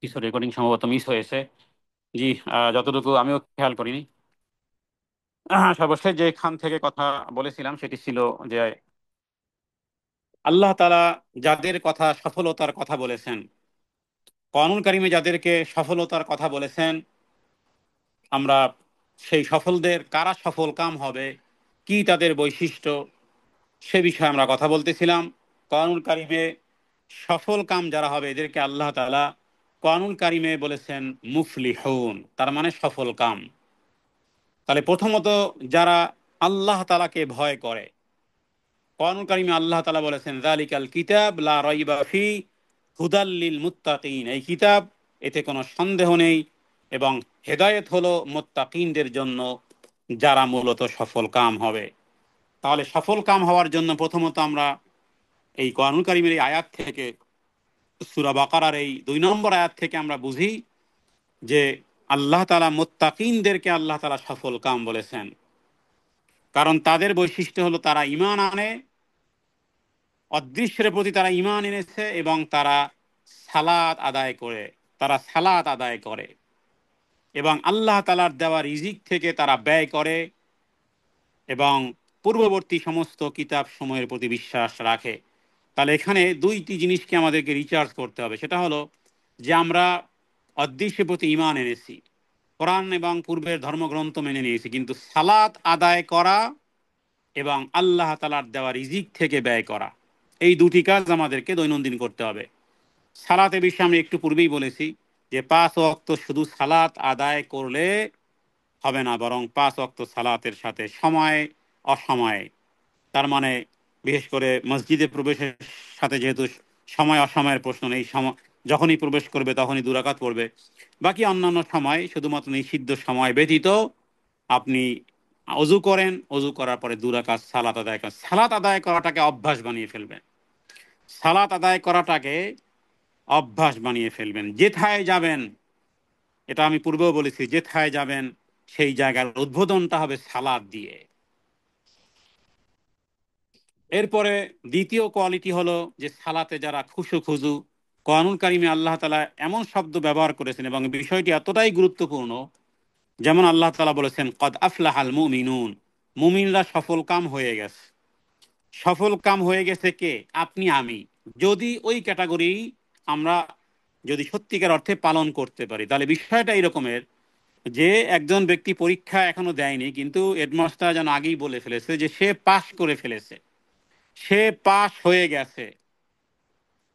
কিছু রেকর্ডিং সম্ভবত মিস হয়েছে। জি, যতটুকু আমিও খেয়াল করিনি। সর্বশেষ যে খান থেকে কথা বলেছিলাম সেটি ছিল যে আল্লাহ তাআলা যাদের কথা সফলতার কথা বলেছেন, কোরআনুল কারীমে যাদেরকে সফলতার কথা বলেছেন, আমরা সেই সফলদের কারা সফল কাম হবে, কি তাদের বৈশিষ্ট্য, সে বিষয়ে আমরা কথা বলতেছিলাম। কোরআনুল কারীমে সফল কাম যারা হবে এদেরকে আল্লাহ তাআলা কোরআনুল কারীমে বলেছেন মুফলিহুন, তার মানে সফল কাম। তাহলে প্রথমত যারা আল্লাহ তাআলাকে ভয় করে, কোরআনুল কারীমে আল্লাহ তাআলা বলেছেন যালিকাল কিতাব লা রাইবা ফি হুদাল লিল মুত্তাকিন, এই কিতাব, এতে কোনো সন্দেহ নেই এবং হেদায়েত হলো মুত্তাকিনদের জন্য, যারা মূলত সফল কাম হবে। তাহলে সফল কাম হওয়ার জন্য প্রথমত আমরা এই কোরআনুল কারীমের এই আয়াত থেকে, সূরা বাকারার এই 2 নম্বর আয়াত থেকে আমরা বুঝি যে আল্লাহ তাআলা মুত্তাকিনদেরকে আল্লাহ তাআলা সফল কাম বলেছেন। কারণ তাদের বৈশিষ্ট্য হলো তারা ঈমান আনে, অদৃশ্যের প্রতি তারা ঈমান এনেছে এবং তারা সালাত আদায় করে, এবং আল্লাহ তাআলার দেওয়া রিজিক থেকে তারা ব্যয় করে এবং পূর্ববর্তী সমস্ত কিতাব সমূহের প্রতি বিশ্বাস রাখে। তাহলে এখানে দুইটি জিনিসকে আমাদেরকে রিচার্জ করতে হবে। সেটা হলো যে আমরা অদৃশ্যের প্রতি ঈমান এনেছি, কোরআন এবং পূর্বের ধর্মগ্রন্থ মেনে নিয়েছি, কিন্তু সালাত আদায় করা এবং আল্লাহ তাআলার দেওয়া রিজিক থেকে ব্যয় করা, এই দুটি কাজ আমাদেরকে দৈনন্দিন করতে হবে। সালাতে বিষয়ে আমি একটু পূর্বেই বলেছি যে 5 ওয়াক্ত শুধু সালাত আদায় করলে হবে না, বরং 5 ওয়াক্ত সালাতের সাথে সময় অসময়ে, তার মানে বিশেষ করে মসজিদে প্রবেশের সাথে যেহেতু সময় অসময়ের প্রশ্ন নেই, যখনই প্রবেশ করবে তখনই 2 রাকাত পড়বে। বাকি অন্যান্য সময় শুধুমাত্র নিষিদ্ধ সময় ব্যতীত আপনি অজু করেন, অজু করার পরে 2 রাকাত সালাত আদায় করেন। সালাত আদায় করাটাকে অভ্যাস বানিয়ে ফেলবেন, সালাত আদায় করাটাকে অভ্যাস বানিয়ে ফেলবেন। যেথায় যাবেন, এটা আমি পূর্বেও বলেছি, যেথায় যাবেন সেই জায়গার উদ্বোধনটা হবে সালাত দিয়ে। এরপরে দ্বিতীয় কোয়ালিটি হলো যে সালাতে যারা খুশু খুজু, কোরআনুল কারীমে আল্লাহ তাআলা এমন শব্দ ব্যবহার করেছেন এবং বিষয়টি এতটাই গুরুত্বপূর্ণ, যেমন আল্লাহ তাআলা বলেছেন কদ আফলাহাল মুমিনুন, মুমিনরা সফল কাম হয়ে গেছে। সফল কাম হয়ে গেছে কে? আপনি আমি। যদি ওই ক্যাটাগরি আমরা যদি সত্যিকার অর্থে পালন করতে পারি, তাহলে বিষয়টা এরকমের যে একজন ব্যক্তি পরীক্ষা এখনো দেয়নি, কিন্তু হেডমাস্টার যেন আগেই বলে ফেলেছে যে সে পাশ করে ফেলেছে, সে পাশ হয়ে গেছে,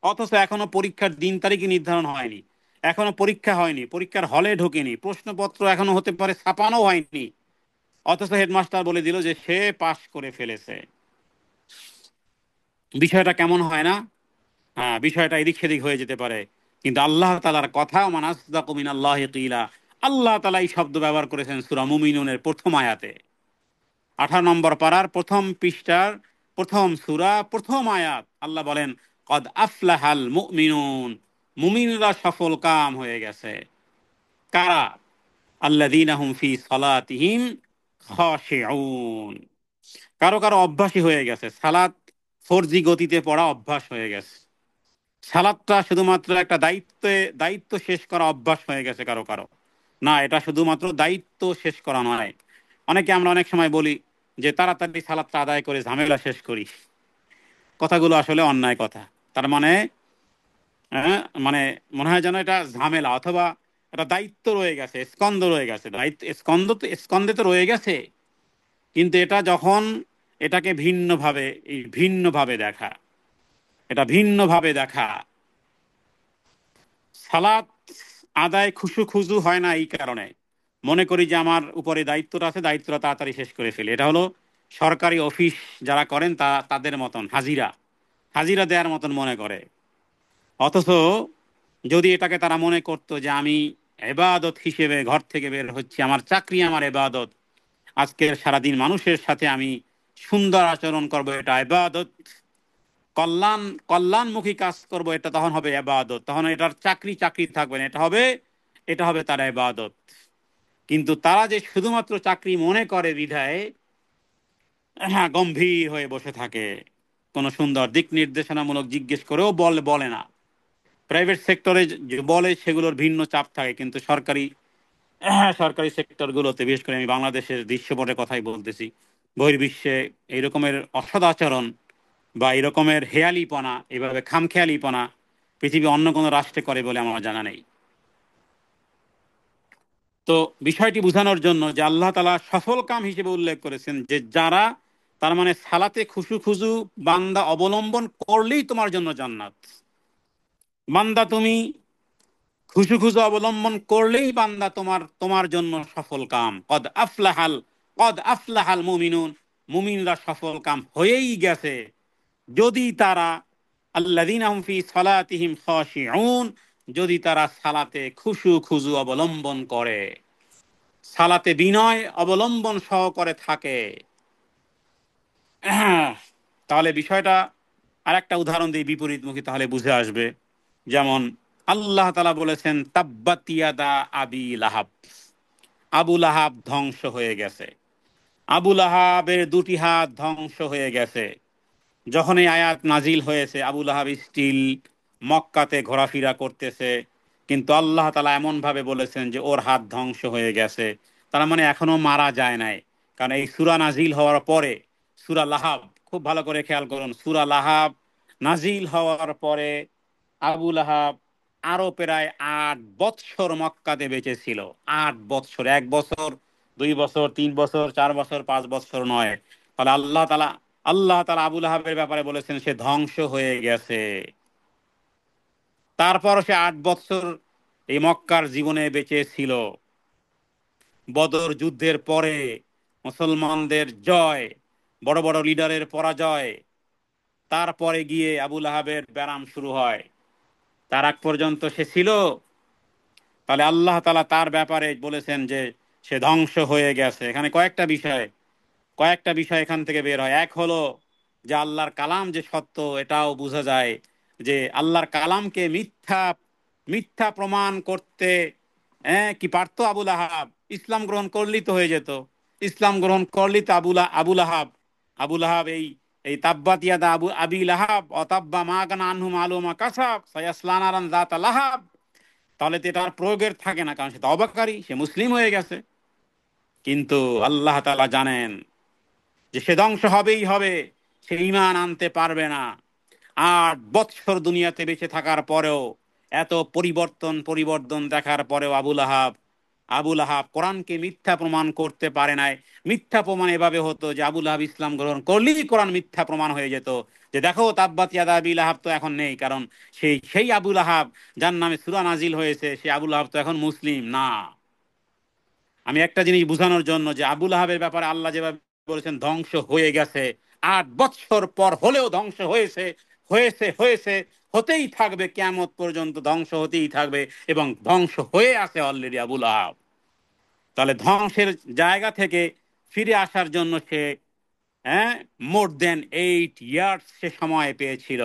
অথচ এখনো পরীক্ষার দিন তারিখই নির্ধারণ হয়নি, এখনো পরীক্ষা হয়নি, পরীক্ষার হলে ঢোকেনি, প্রশ্নপত্র এখনো হতে পারে ছাপানো হয়নি, অথচ হেডমাস্টার বলে দিল যে সে পাশ করে ফেলেছে। বিষয়টা কেমন হয় না? হ্যাঁ, বিষয়টা এদিক সেদিক হয়ে যেতে পারে, কিন্তু আল্লাহ তাআলার কথা মান আসদাকু মিনাল্লাহি কিলা, আল্লাহ তাআলা এই শব্দ ব্যবহার করেছেন সূরা মুমিনুনের প্রথম আয়াতে, 18 নম্বর পারার প্রথম পৃষ্ঠার প্রথম সূরা প্রথম আয়াত। আল্লাহ বলেন কদ আফলাহাল মুমিনুন, মুমিনরা সফল কাম হয়ে গেছে। কারা? আল্লাযীনা হুম ফি সালাতিহিম খাশিউন, কারো কারো অভ্যাসই হয়ে গেছে, সালাত 4G গতিতে পড়া অভ্যাস হয়ে গেছে। সালাদটা শুধুমাত্র একটা দায়িত্ব শেষ করা অভ্যাস হয়ে গেছে কারো কারো। না, এটা শুধুমাত্র দায়িত্ব শেষ করা নয়। আমরা অনেক সময় বলি যে তাড়াতাড়ি সালাদটা আদায় করে ঝামেলা শেষ করি, কথাগুলো আসলে অন্যায় কথা। তার মানে মানে মনে হয় যেন এটা ঝামেলা, অথবা একটা দায়িত্ব রয়ে গেছে, স্কন্ধ রয়ে গেছে। দায়িত্ব স্কন্ধে তো রয়ে গেছে, কিন্তু এটা যখন এটাকে ভিন্নভাবে দেখা, এটা ভিন্নভাবে দেখা। সালাত আদায় খুশু খুজু হয় না এই কারণে, মনে করি যে আমার উপরে দায়িত্বটা আছে, দায়িত্বটা তাড়াতাড়ি শেষ করে ফেলি। এটা হলো সরকারি অফিস যারা করেন তাদের মতন হাজিরা হাজিরা দেওয়ার মতন মনে করে। অথচ যদি এটাকে তারা মনে করতো যে আমি এবাদত হিসেবে ঘর থেকে বের হচ্ছি, আমার চাকরি আমার এবাদত, আজকের সারাদিন মানুষের সাথে আমি সুন্দর আচরণ করব, এটা এবাদত, কল্যাণমুখী কাজ করব, এটা তখন হবে ইবাদত, তখন এটার চাকরি চাকরি থাকবে না, এটা হবে তার ইবাদত। কিন্তু তারা যে শুধুমাত্র চাকরি মনে করে বিধায় হ্যাঁ গম্ভীর হয়ে বসে থাকে, কোনো সুন্দর দিক নির্দেশনামূলক জিজ্ঞেস করেও বলে না। প্রাইভেট সেক্টরে যে বলে সেগুলোর ভিন্ন চাপ থাকে, কিন্তু সরকারি সেক্টরগুলোতে, বিশেষ করে আমি বাংলাদেশের দৃশ্যপটের কথাই বলতেছি, বহির্বিশ্বে এই রকমের অসদাচরণ বা এরকমের হেয়ালিপনা, এভাবে খামখেয়ালিপনা পৃথিবী অন্য কোনো রাষ্ট্রে করে বলে আমার জানা নেই। তো বিষয়টি বোঝানোর জন্য যে আল্লাহ তাআলা সফল কাম হিসেবে উল্লেখ করেছেন যে যারা, তার মানে সালাতে খুশু খুজু বান্দা অবলম্বন করলেই তোমার জন্য জান্নাত। বান্দা তুমি খুশু খুজু অবলম্বন করলেই বান্দা তোমার জন্য সফল কাম। কদ আফলাহাল মুমিনুন, মুমিনরা সফল কাম হয়েই গেছে যদি তারা আল্লাযীনা হুম ফি সালাতিহিম খাশিউন, যদি তারা সালাতে খুশু খুজু অবলম্বন করে, সালাতে বিনয় অবলম্বন সহকারে থাকে। তাহলে বিষয়টা আরেকটা উদাহরণ দিয়ে বিপরীতমুখী তাহলে বুঝে আসবে। যেমন আল্লাহ তাআলা বলেছেন তাব্বাত ইয়াদা আবি লাহাব, আবু লাহাব ধ্বংস হয়ে গেছে, আবু লাহাবের দুটি হাত ধ্বংস হয়ে গেছে। যখন এই আয়াত নাজিল হয়েছে আবু লাহাব স্টিল মক্কাতে ঘোরাফেরা করতেছে, কিন্তু আল্লাহ তাআলা এমন ভাবে বলেছেন যে ওর হাত ধ্বংস হয়ে গেছে, তার মানে এখনো মারা যায় নাই। কারণ এই সূরা নাজিল হওয়ার পরে সূরা লাহাব, খুব ভালো করে খেয়াল করুন, সূরা লাহাব নাজিল হওয়ার পরে আবু লাহাব আরো প্রায় 8 বৎসর মক্কাতে বেঁচে ছিল। 8 বৎসর, 1 বছর, 2 বছর, 3 বছর, 4 বছর, 5 বছর নয়। তাহলে আল্লাহ তাআলা আবু লাহাবের ব্যাপারে বলেছেন সে ধ্বংস হয়ে গেছে। তারপর সে 8 বৎসর এই মক্কার জীবনে বেঁচে ছিল। বদর যুদ্ধের পরে মুসলমানদের জয়, বড় বড় লিডারের পরাজয়, তারপরে গিয়ে আবু লাহাবের ব্যারাম শুরু হয়। তার আগ পর্যন্ত সে ছিল। তাহলে আল্লাহ তাআলা তার ব্যাপারে বলেছেন যে সে ধ্বংস হয়ে গেছে। এখানে কয়েকটা বিষয় এখান থেকে বের হয়। এক হলো যে আল্লাহর কালাম যে সত্য, এটাও বোঝা যায় যে আল্লাহর কালামকে মিথ্যা মিথ্যা প্রমাণ করতে কি পারতো আবু লাহাব? ইসলাম গ্রহণ করলেই তো হয়ে যেত। ইসলাম গ্রহণ করলেই তো আবু লাহাব এই এই তাব্বাত ইয়াদা আবি লাহাব অতাব্বা মা কানা আনহু মালুম মা কাসাব সায়াসলা নারান যাতা লাহাব, তাহলে তো এটার প্রয়োগের থাকে না, কারণ সে তওবাকারী, সে মুসলিম হয়ে গেছে। কিন্তু আল্লাহ তাআলা জানেন যে সে ধ্বংস হবেই হবে, সে ঈমান আনতে পারবে না। 8 বৎসর দুনিয়াতে বেঁচে থাকার পরেও, এত পরিবর্তন দেখার পরেও আবু লাহাব কোরআনকে মিথ্যা প্রমাণ করতে পারে নাই। মিথ্যা প্রমাণ এভাবে হতো যে আবু লাহাব ইসলাম গ্রহণ করলেই কোরআন মিথ্যা প্রমাণ হয়ে যেত, যে দেখো তাব্বাত ইয়াদা আবি লাহাব তো এখন নেই, কারণ সেই আবু লাহাব যার নামে সূরা নাজিল হয়েছে, সেই আবু লাহাব তো এখন মুসলিম না। আমি একটা জিনিস বোঝানোর জন্য যে আবু লাহাবের ব্যাপারে আল্লাহ যেভাবে বলেছেন ধ্বংস হয়ে গেছে, 8 বৎসর পর হলেও ধ্বংস হয়েছে, হয়েছে, হতেই থাকবে, কিয়ামত পর্যন্ত ধ্বংস হতেই থাকবে, এবং ধ্বংস হয়ে আছে অলরেডি আবু লাহাব। তাহলে ধ্বংসের জায়গা থেকে ফিরে আসার জন্য সে হ্যাঁ মোর দেন 8 ইয়ার্স সে সময় পেয়েছিল।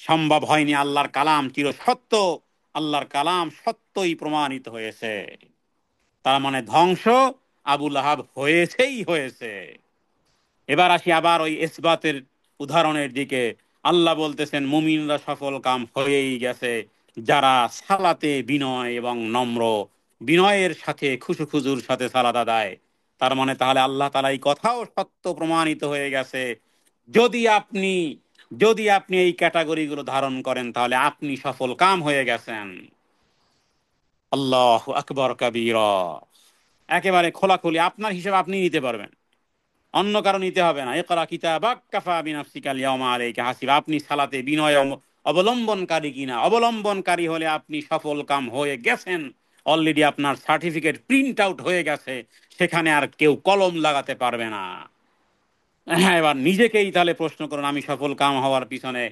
সম্ভব হয়নি। আল্লাহর কালাম চির সত্য, আল্লাহর কালাম সত্যই প্রমাণিত হয়েছে। তার মানে ধ্বংস আবু লাহাব হয়েছেই হয়েছে। এবার আসি আবার ওই ইসবাতের উদাহরণের দিকে। আল্লাহ বলতেছেন মুমিনরা সফল কাম হয়েই গেছে যারা সালাতে বিনয় এবং নম্র, বিনয়ের সাথে খুশু খুজুর সাথে সালাত আদায়। তার মানে তাহলে আল্লাহ তাআলা এই কথাও সত্য প্রমাণিত হয়ে গেছে, যদি আপনি যদি আপনি এই ক্যাটাগরিগুলো ধারণ করেন তাহলে আপনি সফল কাম হয়ে গেছেন। আল্লাহু আকবার কাবীরা। একেবারে খোলাখুলি আপনার হিসাব আপনি নিতে পারবেন, অন্য কারো নিতে হবে না। ইকরা কিতাবাক কাফা বিনাফসিকাল ইয়াউমা আলাইকা হাসিবা। আপনি সালাতে বিনয় অবলম্বনকারী কিনা, অবলম্বনকারী হলে আপনি সফল কাম হয়ে গেছেন। অলরেডি আপনার সার্টিফিকেট প্রিন্ট আউট হয়ে গেছে, সেখানে আর কেউ কলম লাগাতে পারবে না। হ্যাঁ, এবার নিজেকেই তাহলে প্রশ্ন করুন, আমি সফল কাম হওয়ার পিছনে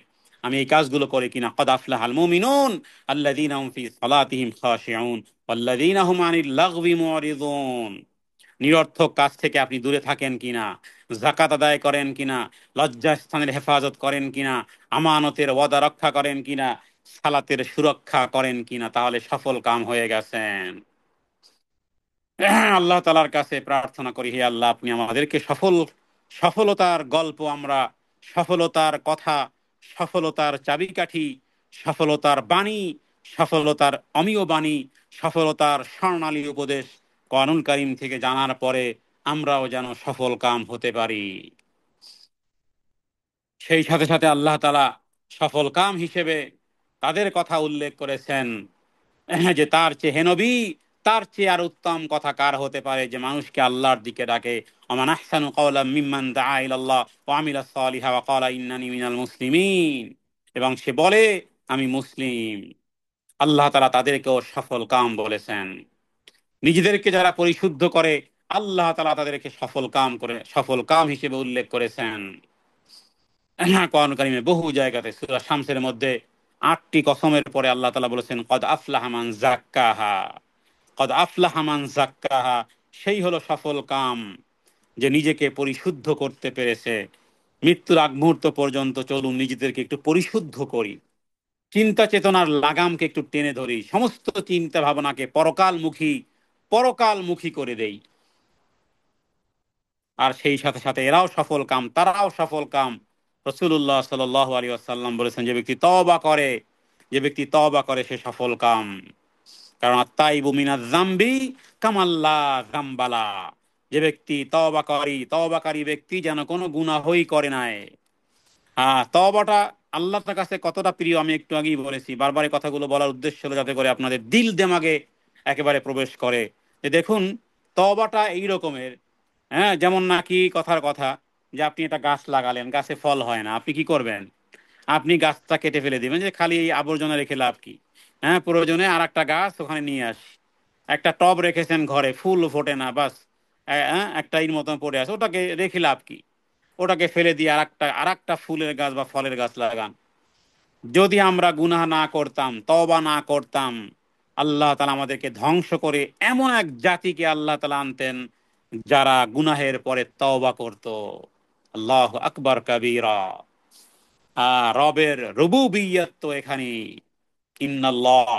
আমি এই কাজগুলো করি কিনা। কদ আফলাহাল মুমিনুন আল্লাযীনা হুম ফি সালাতিহিম খাশিউন ওয়াল্লাযীনা হুম আনিল লাগবি মুরিদুন। নিরর্থক কাজ থেকে আপনি দূরে থাকেন কিনা, যাকাত আদায় করেন কিনা, লজ্জাস্থানের হেফাজত করেন কিনা, আমানতের ওয়াদা রক্ষা করেন কিনা, সালাতের সুরক্ষা করেন কিনা, তাহলে সফল কাম হয়ে গেছেন। আল্লাহ তাআলার কাছে প্রার্থনা করি, হে আল্লাহ আপনি আমাদেরকে সফলতার গল্প, আমরা সফলতার কথা, সফলতার চাবিকাঠি, সফলতার বাণী, সফলতার অমীয় বাণী, সফলতার স্বর্ণালী উপদেশ কোরআনুল কারীম থেকে জানার পরে আমরাও যেন সফল কাম হতে পারি। সেই সাথে সাথে আল্লাহ তাআলা সফল কাম হিসেবে তাদের কথা উল্লেখ করেছেন, যে তার চেয়ে হে নবী, তার চেয়ে আর উত্তম কথা কার হতে পারে যে মানুষকে আল্লাহর দিকে ডাকে। ওমান আহসানু কাওলাম মিম্মান দাআ ইলাল্লাহ ওয়া আমিলা সালিহা ওয়া ক্বালা ইন্নানি মিনাল মুসলিমিন, এবং সে বলে আমি মুসলিম। আল্লাহ তাআলা তাদেরকেও সফল কাম বলেছেন। নিজেদেরকে যারা পরিশুদ্ধ করে আল্লাহ তাআলা তাদেরকে সফল কাম হিসেবে উল্লেখ করেছেন। কোরআন কারীমে বহু জায়গাতে সূরা শামসের মধ্যে 8টি কসমের পরে আল্লাহ তাআলা বলেছেন কদ আফলাহা মান যাক্কাহা। কদ আফলাহা মান যাক্কাহা, সেই হলো সফল কাম যে নিজেকে পরিশুদ্ধ করতে পেরেছে। মৃত্যুর আগ মুহূর্ত পর্যন্ত চলুন নিজেদেরকে একটু পরিশুদ্ধ করি, চিন্তা চেতনার লাগামকে একটু টেনে ধরি, সমস্ত চিন্তা ভাবনাকে পরকালমুখী করে দেই। আর সেই সাথে সাথে এরাও সফল কাম, তারাও সফল কাম। রাসূলুল্লাহ সাল্লাল্লাহু আলাইহি ওয়াসাল্লাম বলেছেন যে ব্যক্তি তওবা করে সে সফল কাম। কারণ আত্তাইবু মিনাজ যামবি কামাল্লা যামবালা, যে ব্যক্তি তওবাকারী ব্যক্তি যেন কোনো গুনাহই করে নাই। হ্যাঁ, তওবাটা আল্লাহর কাছে কতটা প্রিয় আমি একটু আগেই বলেছি। বারবার এই কথাগুলো বলার উদ্দেশ্য হলো যাতে করে আপনাদের দিল দেমাগে একেবারে প্রবেশ করে যে দেখুন, তওবাটা এই রকমের, হ্যাঁ, যেমন নাকি কথার কথা যে আপনি একটা গাছ লাগালেন, গাছে ফল হয় না, আপনি কি করবেন? আপনি গাছটা কেটে ফেলে দিবেন যে খালি এই আবর্জনা রেখে লাভ কি? হ্যাঁ, প্রয়োজনে আর একটা গাছ ওখানে নিয়ে আসি। একটা টব রেখেছেন ঘরে, ফুল ফোটে না, বাস হ্যাঁ একটা এর মতন পড়ে আছে, ওটাকে রেখে লাভ কি? ওটাকে ফেলে দিয়ে আর একটা ফুলের গাছ বা ফলের গাছ লাগান। যদি আমরা গুনাহ না করতাম, তওবা না করতাম, আল্লাহ তাআলা আমাদেরকে ধ্বংস করে এমন এক জাতিকে আল্লাহ তাআলা আনতেন যারা গুনাহের পরে তওবা করত। আল্লাহু আকবার কাবীরা। রবের রুবুবিয়্যাত তো এখানে। ইন্নাল্লাহ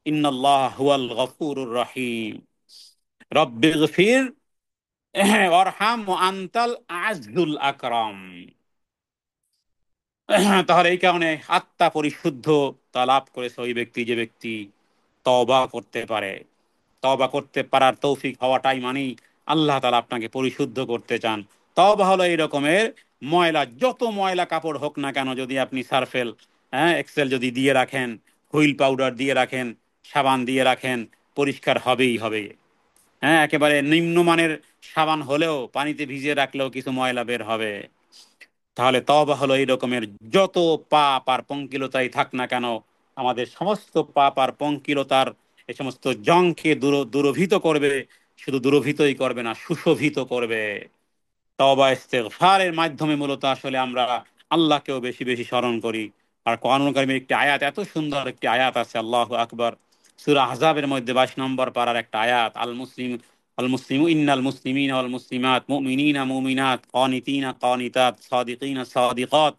ইন্নাল্লাহ হুয়াল গফুরুর রহিম। রব্বিগফির ওয়ারহাম ওয়া আনতাল আযজুল আকরাম। তাহলে এই কারণে আত্মা পরিশুদ্ধ তা লাভ করেছে ওই ব্যক্তি যে ব্যক্তি তওবা করতে পারে। তওবা করতে পারার তৌফিক হওয়াটাই মানেই আল্লাহ তাআলা আপনাকে পরিশুদ্ধ করতে চান। তওবা হলো এই রকমের, যত ময়লা কাপড় হোক না কেন, যদি আপনি সার্ফেল, হ্যাঁ, এক্সেল যদি দিয়ে রাখেন, হুইল পাউডার দিয়ে রাখেন, সাবান দিয়ে রাখেন, পরিষ্কার হবেই হবে। হ্যাঁ, একেবারে নিম্নমানের সাবান হলেও পানিতে ভিজিয়ে রাখলেও কিছু ময়লা বের হবে। তাহলে তওবা হলো এই রকমের, যত পাপ আর পঙ্কিলতাই থাক না কেন, আমাদের সমস্ত পাপ আর পঙ্কিলতার এই সমস্ত জংকে দূরভীত করবে। শুধু দূরভীতই করবে না, সুশোভিত করবে। তওবা ইস্তেগফারের মাধ্যমে মূলত আসলে আমরা আল্লাহকেও বেশি বেশি স্মরণ করি। আর কোরআন কারীমের একটি আয়াত, এত সুন্দর একটি আয়াত আছে, আল্লাহু আকবার, সূরা আহজাবের মধ্যে 22 নম্বর পারার একটা আয়াত, আল মুসলিমু ইন্নাল মুসলিমিনা ওয়াল মুসলিমাত মুমিনিনা মুমিনাত কানিতিনা কানিতাত সাদিকিনা সাদিকাত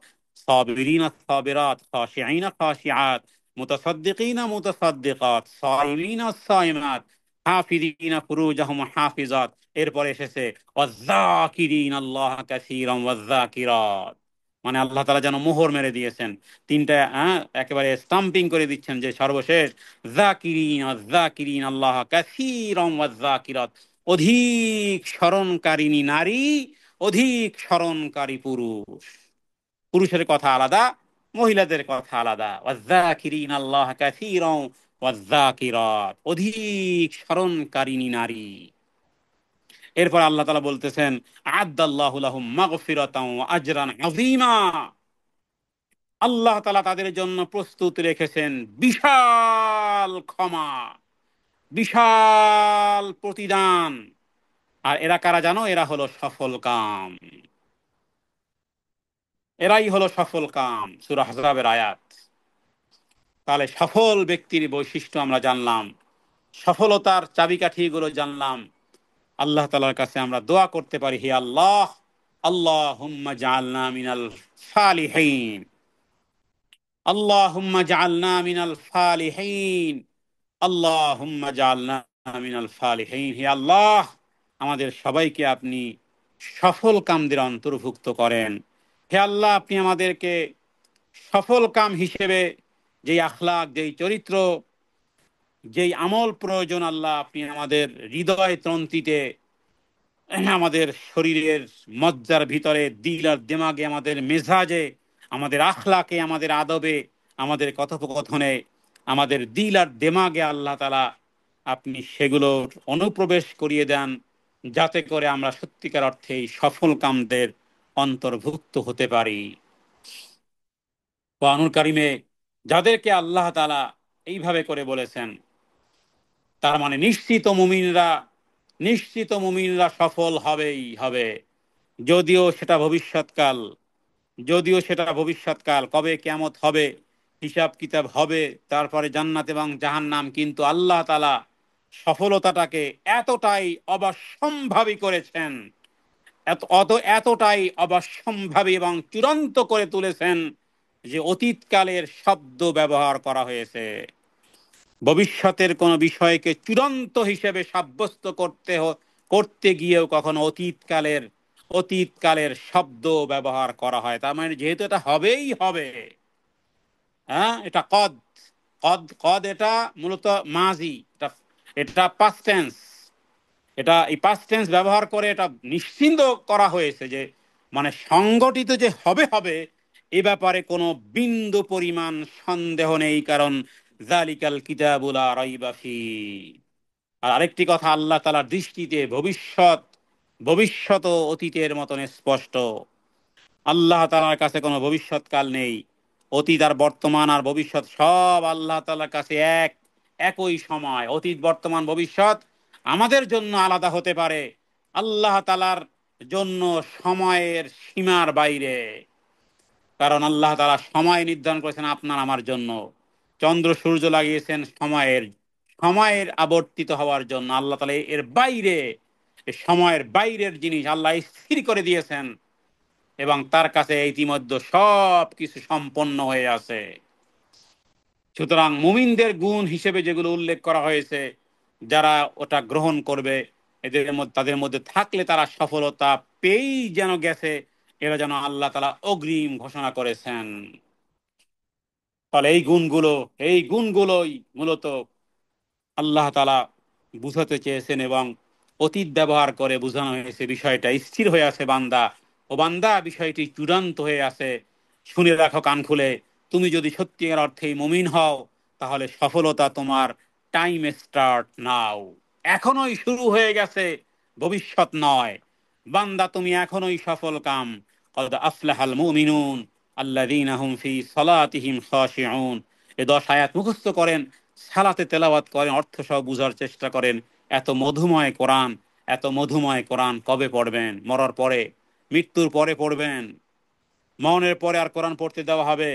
সাবিরিনা সাবিরাত খাশিঈনা খাশিআত মুতাসাদ্দিকিনা মুতাসাদ্দিকাত সাইমিনা সাইমাত হাফিজিনা ফুরুজাহুম হাফিজাত। এরপরে এসেছে ওয়াজ্জাকিরিন আল্লাহ কাসীরাম ওয়াজ্জাকিরাত। মানে আল্লাহ তাআলা যেন মোহর মেরে দিয়েছেন, তিনটা একেবারে স্টাম্পিং করে দিচ্ছেন যে সর্বশেষ জাকিরিন আল্লাহ কাসীরাম ওয়াজ্জাকিরাত, অধিক স্মরণকারিণী নারী, অধিক স্মরণকারী পুরুষ। পুরুষের কথা আলাদা, মহিলাদের কথা আলাদা। ওয়াজ্জাকিরিন আল্লাহ কাসীরাম ওয়াজ্জাকিরাত, অধিক স্মরণকারিণী নারী। এরপর আল্লাহ তাআলা বলতেছেন আ'আদ্দাল্লাহু লাহুম মাগফিরাতাও ওয়া আজরান আযীমা। আল্লাহ তাআলা তাদের জন্য প্রস্তুত রেখেছেন বিশাল ক্ষমা, বিশাল প্রতিদান। আর এরা কারা জানো? এরা হলো সফল কাম, এরাই হলো সফল কাম। সূরা আহজাবের আয়াত। তাহলে সফল ব্যক্তির বৈশিষ্ট্য আমরা জানলাম, সফলতার চাবিকাঠিগুলো জানলাম। আল্লাহ তাআলার কাছে আমরা দোয়া করতে পারি, হে আল্লাহ, আল্লাহুম্মা জাআলনা মিনাল সালিহিন, আল্লাহুম্মা জাআলনা মিনাল ফালিহিন, আল্লাহুম্মা জাআলনা মিনাল ফালিহিন। হে আল্লাহ, আমাদের সবাইকে আপনি সফল কামদের অন্তর্ভুক্ত করেন। হে আল্লাহ, আপনি আমাদেরকে সফল কাম হিসেবে যেই আখলাক, যেই চরিত্র, যেই আমল প্রয়োজন, আল্লাহ আপনি আমাদের হৃদয় তন্ত্রীতে আমাদের শরীরের মজ্জার ভিতরে, দিল আর দিমাগে, আমাদের মেজাজে, আমাদের আখলাকে, আমাদের আদবে, আমাদের কথোপকথনে, আমাদের দিল আর দিমাগে আল্লাহ তাআলা আপনি সেগুলোর অনুপ্রবেশ করিয়ে দেন, যাতে করে আমরা সত্যিকার অর্থেই সফল কামদের অন্তর্ভুক্ত হতে পারি। কোরআনুল কারিমে যাদেরকে আল্লাহ তাআলা এইভাবে করে বলেছেন, তার মানে নিশ্চিত মুমিনরা সফল হবেই হবে। যদিও সেটা ভবিষ্যৎকাল, কবে কিয়ামত হবে, হিসাব কিতাব হবে, তারপরে জান্নাত এবং জাহান্নাম, কিন্তু আল্লাহ তাআলা সফলতাটাকে এতটাই অবশ্যম্ভাবী করেছেন, এতটাই অবশ্যম্ভাবী এবং চূড়ান্ত করে তুলেছেন যে অতীতকালের শব্দ ব্যবহার করা হয়েছে। ভবিষ্যতের কোনো বিষয়কে চূড়ান্ত হিসেবে সাব্যস্ত করতে গিয়েও কখনো অতীতকালের শব্দ ব্যবহার করা হয়। তার মানে যেহেতু এটা হবেই হবে, হ্যাঁ, এটা কদ কদ কদ এটা মূলত মাজি, এটা পাস্ট টেন্স। এটা এই পাস্ট টেন্স ব্যবহার করে এটা নিশ্চিন্ত করা হয়েছে যে মানে সংগঠিত যে হবে হবে, এ ব্যাপারে কোনো বিন্দু পরিমাণ সন্দেহ নেই, কারণ জালিকাল কিতাবুল লা রাইবা ফি। আর আরেকটি কথা, আল্লাহ তাআলার দৃষ্টিতে ভবিষ্যৎ ও অতীতের মতন স্পষ্ট। আল্লাহ তাআলার কাছে কোনো ভবিষ্যৎকাল নেই। অতীত আর বর্তমান আর ভবিষ্যৎ সব আল্লাহ তাআলার কাছে একই সময়। অতীত, বর্তমান, ভবিষ্যৎ আমাদের জন্য আলাদা হতে পারে, আল্লাহ তাআলার জন্য সময়ের সীমার বাইরে। কারণ আল্লাহ তাআলা সময় নির্ধারণ করেছেন আপনার আমার জন্য। চন্দ্র সূর্য লাগিয়েছেন সময়ের আবর্তিত হওয়ার জন্য। আল্লাহ তাআলা এর বাইরে, সময়ের বাইরের জিনিস আল্লাহ স্থির করে দিয়েছেন, এবং তার কাছে ইতিমধ্যে সব কিছু সম্পন্ন হয়ে আছে। সুতরাং মুমিনদের গুণ হিসেবে যেগুলো উল্লেখ করা হয়েছে, যারা ওটা গ্রহণ করবে, তাদের মধ্যে থাকলে তারা সফলতা পেয়েই যেন গেছে, এরা যেন আল্লাহ তাআলা অগ্রিম ঘোষণা করেছেন। ফলে এই গুণগুলোই মূলত আল্লাহ তাআলা বুঝাতে চেয়েছেন, এবং অতীত ব্যবহার করে বোঝানো হয়েছে বিষয়টা স্থির হয়ে আছে বান্দা। ও বান্দা, বিষয়টি চূড়ান্ত হয়ে আছে, শুনে রাখো কান খুলে। তুমি যদি সত্যিকার অর্থেই মুমিন হও, তাহলে সফলতা তোমার টাইম স্টার্ট নাও, এখনোই শুরু হয়ে গেছে, ভবিষ্যৎ নয়। বান্দা, তুমি এখনোই সফল কাম। কদ আফলাহাল মুমিনুন আল্লাযীনা হুম ফি সালাতিহিম খাশিউন। এ 10 আয়াত মুখস্থ করেন, সালাতে তেলাওয়াত করেন, অর্থ সহ বুঝার চেষ্টা করেন। এত মধুময় কোরআন কবে পড়বেন? মরার পরে, মৃত্যুর পরে পড়বেন। মরণের পরে আর কোরআন পড়তে দেওয়া হবে?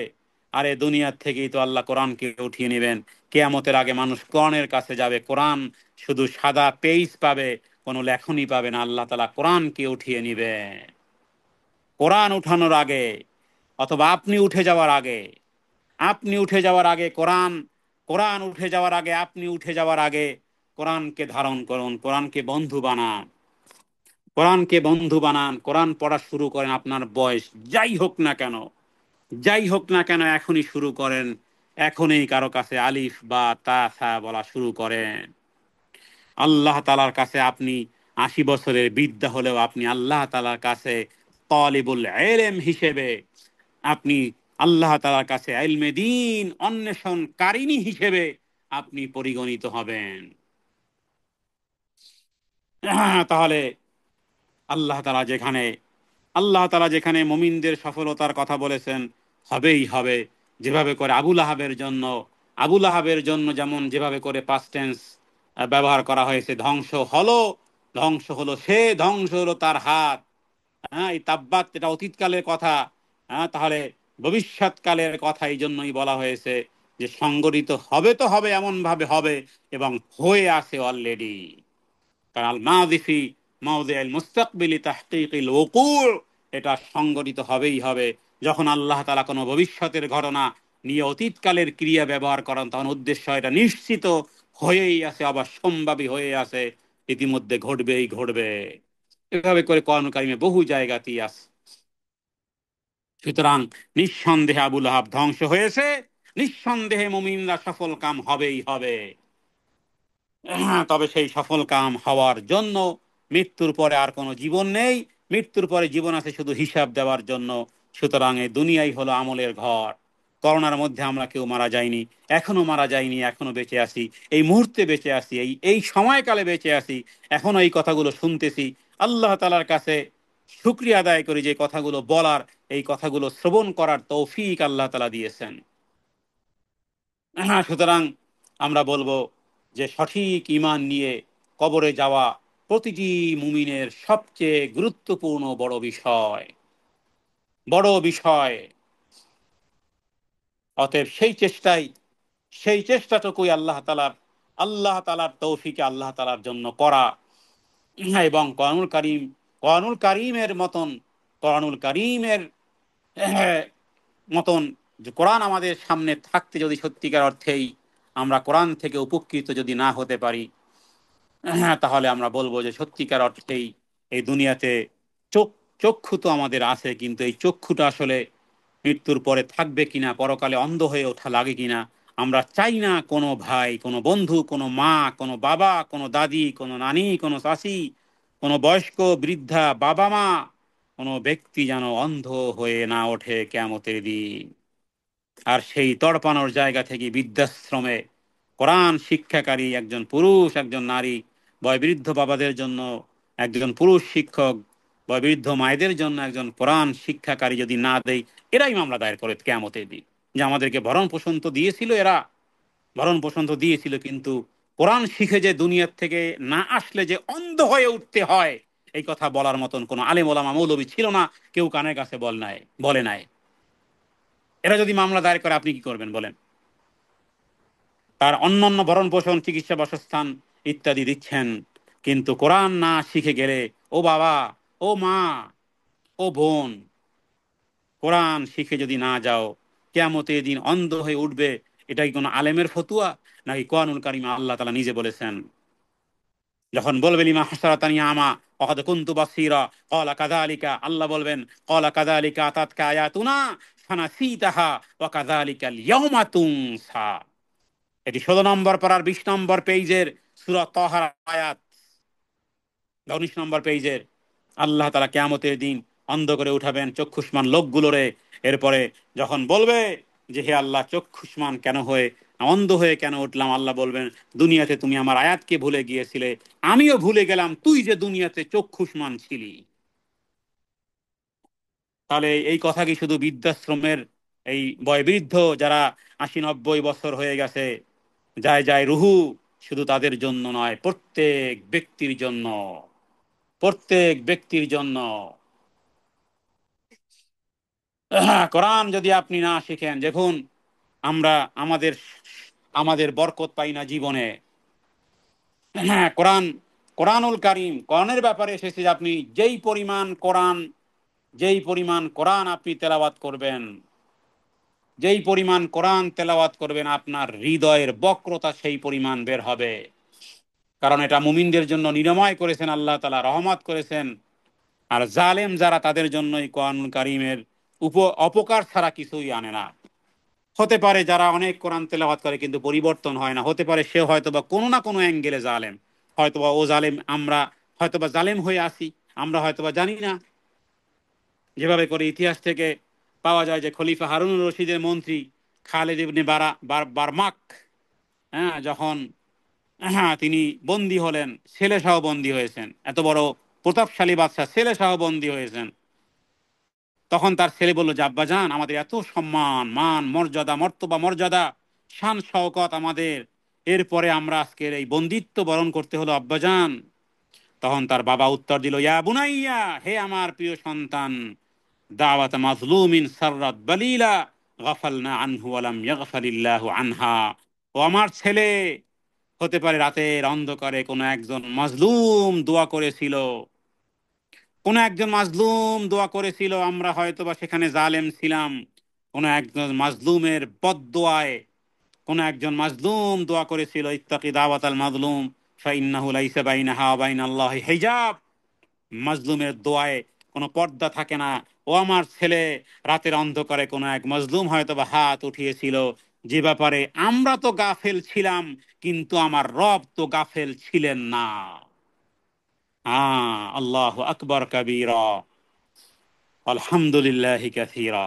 আরে দুনিয়ার থেকেই তো আল্লাহ কোরআনকে উঠিয়ে নেবেন। কিয়ামতের আগে মানুষ কোরআনের কাছে যাবে, কোরআন শুধু সাদা পেজ পাবে, কোনো লেখনী পাবে না। আল্লাহ তাআলা কোরআনকে উঠিয়ে নিবে। কোরআন উঠানোর আগে, অথবা আপনি উঠে যাওয়ার আগে কোরআন উঠে যাওয়ার আগে, আপনি উঠে যাওয়ার আগে কোরআনকে ধারণ করুন, কোরআন কোরআন পড়া শুরু করেন। আপনার বয়স যাই হোক না কেন, এখনই শুরু করেন। এখনই কারো কাছে আলিফ বা তা সা বলা শুরু করেন। আল্লাহ তাআলার কাছে আপনি 80 বছরের বৃদ্ধা হলেও আপনি আল্লাহ তাআলার কাছে তালিবুল ইলম হিসেবে, আপনি আল্লাহ তাআলার কাছে ইলমে দ্বীন অন্বেষণকারিণী হিসেবে আপনি পরিগণিত হবেন। তাহলে আল্লাহ তাআলা যেখানে আল্লাহ তাআলা যেখানে মুমিনদের সফলতার কথা বলেছেন, হবেই হবে। যেভাবে করে আবু লাহাবের জন্য যেভাবে করে পাস্ট টেন্স ব্যবহার করা হয়েছে, ধ্বংস হলো তার হাত। হ্যাঁ, এই তাব্বাত এটা অতীতকালের কথা। হ্যাঁ, তাহলে ভবিষ্যৎকালের কথা এই জন্যই বলা হয়েছে যে সংগঠিত হবে তো হবে, এমন ভাবে হবে, এবং হয়ে আছে অলরেডি। কারণ আল মাযিফি মাওদিউল মুস্তাকবিলি তাহকীকিল উকু', এটা সংগঠিত হবেই হবে। যখন আল্লাহ তাআলা কোনো ভবিষ্যতের ঘটনা নিয়ে অতীতকালের ক্রিয়া ব্যবহার করেন, তখন উদ্দেশ্য এটা নিশ্চিত হয়েই আছে, অবশ্যম্ভাবী হয়ে আছে, ইতিমধ্যে ঘটবে। এভাবে করে কোরআন কারিমে বহু জায়গাতেই আছে। সুতরাং নিঃসন্দেহে আবু লাহাব ধ্বংস হয়েছে, নিঃসন্দেহে মুমিনরা সফল কাম হবেই হবে। তবে সেই সফল কাম হওয়ার জন্য মৃত্যুর পরে আর কোনো জীবন নেই, মৃত্যুর পরে জীবন আছে শুধু হিসাব দেওয়ার জন্য। সুতরাং এই দুনিয়াই হলো আমলের ঘর। করোনার মধ্যে আমরা কেউ মারা যাইনি, এখনো মারা যাইনি, এখনো বেঁচে আছি, এই মুহূর্তে বেঁচে আছি, এই এই সময়কালে বেঁচে আছি, এখনো এই কথাগুলো শুনতেছি। আল্লাহ তাআলার কাছে শুকরিয়া আদায় করি যে কথাগুলো বলার, এই কথাগুলো শ্রবণ করার তৌফিক আল্লাহ তাআলা দিয়েছেন। হ্যাঁ, সুতরাং আমরা বলবো যে সঠিক ঈমান নিয়ে কবরে যাওয়া প্রতিটি মুমিনের সবচেয়ে গুরুত্বপূর্ণ বড় বিষয়, বড় বিষয়। অতএব সেই চেষ্টাটুকুই আল্লাহ তাআলার তৌফিকে আল্লাহ তাআলার জন্য করা। এবং কোরআনুল কারীমের মতন, কোরআনুল কারীমের আহ, মতন যে কোরআন আমাদের সামনে থাকতে যদি সত্যিকার অর্থেই আমরা কোরআন থেকে উপকৃত যদি না হতে পারি, তাহলে আমরা বলবো যে সত্যিকার অর্থেই এই দুনিয়াতে চোখ চক্ষু তো আমাদের আছে, কিন্তু এই চক্ষুটা আসলে মৃত্যুর পরে থাকবে কিনা, পরকালে অন্ধ হয়ে ওঠা লাগে কিনা। আমরা চাই না কোনো ভাই, কোনো বন্ধু, কোনো মা, কোনো বাবা, কোনো দাদি, কোনো নানি, কোনো চাচি, কোনো বয়স্ক বৃদ্ধা বাবা মা, কোনো ব্যক্তি যেন অন্ধ হয়ে না ওঠে কিয়ামতের দিন। আর সেই তড়পানোর জায়গা থেকে বৃদ্ধাশ্রমে কোরআন শিক্ষাকারী একজন পুরুষ, একজন নারী, বয়োবৃদ্ধ বাবাদের জন্য একজন পুরুষ শিক্ষক, বয়োবৃদ্ধ মায়েদের জন্য একজন কোরআন শিক্ষাকারী যদি না দেয়, এরাই মামলা দায়ের করে কিয়ামতের দিন যে আমাদেরকে ভরণ পোষণ তো দিয়েছিল, এরা ভরণ পোষণ তো দিয়েছিল, কিন্তু কোরআন শিখে যে দুনিয়ার থেকে না আসলে যে অন্ধ হয়ে উঠতে হয়, এই কথা বলার মতন কোনো আলেম ওলামা মৌলবী ছিল না, কেউ কানের কাছে বলে নাই। এরা যদি মামলা দায়ের করে আপনি কি করবেন বলেন? তার অন্যান্য ভরণ পোষণ, চিকিৎসা, বাসস্থান ইত্যাদি দিচ্ছেন, কিন্তু কোরআন না শিখে গেলে, ও বাবা, ও মা, ও বোন, কোরআন শিখে যদি না যাও, কিয়ামতের দিন অন্ধ হয়ে উঠবে। এটা কি কোনো আলেমের ফতুয়া, নাকি কোরআনুল কারীমে আল্লাহ তাআলা নিজে বলেছেন? যখন বলবে লিমা হাসারাতানি আমা ওয়াকাদ কুনতু বাসীরা ক্বালা কাযালিকা, আল্লাহ বলবেন ক্বালা কাযালিকা আতাতকা আয়াতুনা ফানাসিতাহা ওয়া কাযালিকাল ইয়াউমা তুনসা। এটি 16 নম্বর পারার 20 নম্বর পেজের সূরা তাহার আয়াত, 19 নম্বর পেজের। আল্লাহ তাআলা কিয়ামতের দিন অন্ধ করে উঠাবেন চক্ষুষ্মান লোকগুলোরে। এরপরে যখন বলবে যে হে আল্লাহ, চক্ষুষ্মান কেন হয়ে, অন্ধ হয়ে কেন উঠলাম, আল্লাহ বলবেন দুনিয়াতে তুমি আমার আয়াতকে ভুলে গিয়েছিলে, আমিও ভুলে গেলাম তুই যে দুনিয়াতে চক্ষুষ্মান ছিলি। তাহলে এই কথা কি শুধু বৃদ্ধাশ্রমের এই বয়োবৃদ্ধ যারা 80-90 বছর হয়ে গেছে, যায় যায় রুহু, শুধু তাদের জন্য নয়, প্রত্যেক ব্যক্তির জন্য, প্রত্যেক ব্যক্তির জন্য। কোরআন যদি আপনি না শিখেন, দেখুন আমরা আমাদের আমাদের বরকত পাই না জীবনে। হ্যাঁ, কোরআনুল কারীম, কোরআনের ব্যাপারে এসেছে যে আপনি যেই পরিমাণ কোরআন আপনি তেলাওয়াত করবেন, যেই পরিমাণ কোরআন তেলাওয়াত করবেন, আপনার হৃদয়ের বক্রতা সেই পরিমাণ বের হবে। কারণ এটা মুমিনদের জন্য নিরাময় করেছেন আল্লাহ তাআলা, রহমত করেছেন। আর জালেম যারা, তাদের জন্যই কোরআনুল কারীমের অপকার ছাড়া কিছুই আনে না। হতে পারে যারা অনেক কোরআন তেলাওয়াত করে কিন্তু পরিবর্তন হয় না, হতে পারে সে হয়তোবা কোনো না কোনো অ্যাঙ্গেলে জালেম, হয়তোবা ও জালেম, আমরা হয়তোবা জালেম হয়ে আসি, আমরা হয়তোবা জানি না। যেভাবে করে ইতিহাস থেকে পাওয়া যায় যে খলিফা হারুনুর রশিদের মন্ত্রী খালেদ ইবনে বারমাক, হ্যাঁ, যখন তিনি বন্দী হলেন, ছেলে সহ বন্দী হয়েছেন, এত বড় প্রতাপশালী বাদশাহ ছেলে সহ বন্দী হয়েছেন, তখন তার ছেলে বলল যে আব্বাজান, আমাদের এত সম্মান, মান, মর্যাদা, মর্তবা, মর্যাদা, শান শওকত আমাদের, এরপরে আমরা আজকের এই বন্দিত্ব বরণ করতে হলো আব্বাজান। তখন তার বাবা উত্তর দিল, ইয়া বুনাইয়া, হে আমার প্রিয় সন্তান, দাওয়াত মাজলুমিন সাররাত বালিলা গাফালনা আনহু ওয়া লাম ইয়াগফারিল্লাহু আনহা। ও আমার ছেলে, হতে পারে রাতের অন্ধকারে কোনো একজন মাজলুম দোয়া করেছিল, কোনো একজন মাজলুম দোয়া করেছিল, আমরা হয়তোবা সেখানে জালেম ছিলাম। কোনো একজন মাজলুমের বদদোয়ায় কোনো একজন মাজলুম দোয়া করেছিল, ইত্তাকি দাওয়াতাল মাজলুম ফাইন্নাহু লাইসা বাইনাহা ওয়া বাইনাল্লাহি হিজাব। মাজলুমের দোয়ায় কোনো পর্দা থাকে না। ও আমার ছেলে, রাতের অন্ধকারে কোনো এক মাজলুম হয়তোবা হাত উঠিয়েছিল, যে ব্যাপারে আমরা তো গাফেল ছিলাম, কিন্তু আমার রব তো গাফেল ছিলেন না। আল্লাহু আকবার কাবীরা আলহামদুলিল্লাহি কাসীরা।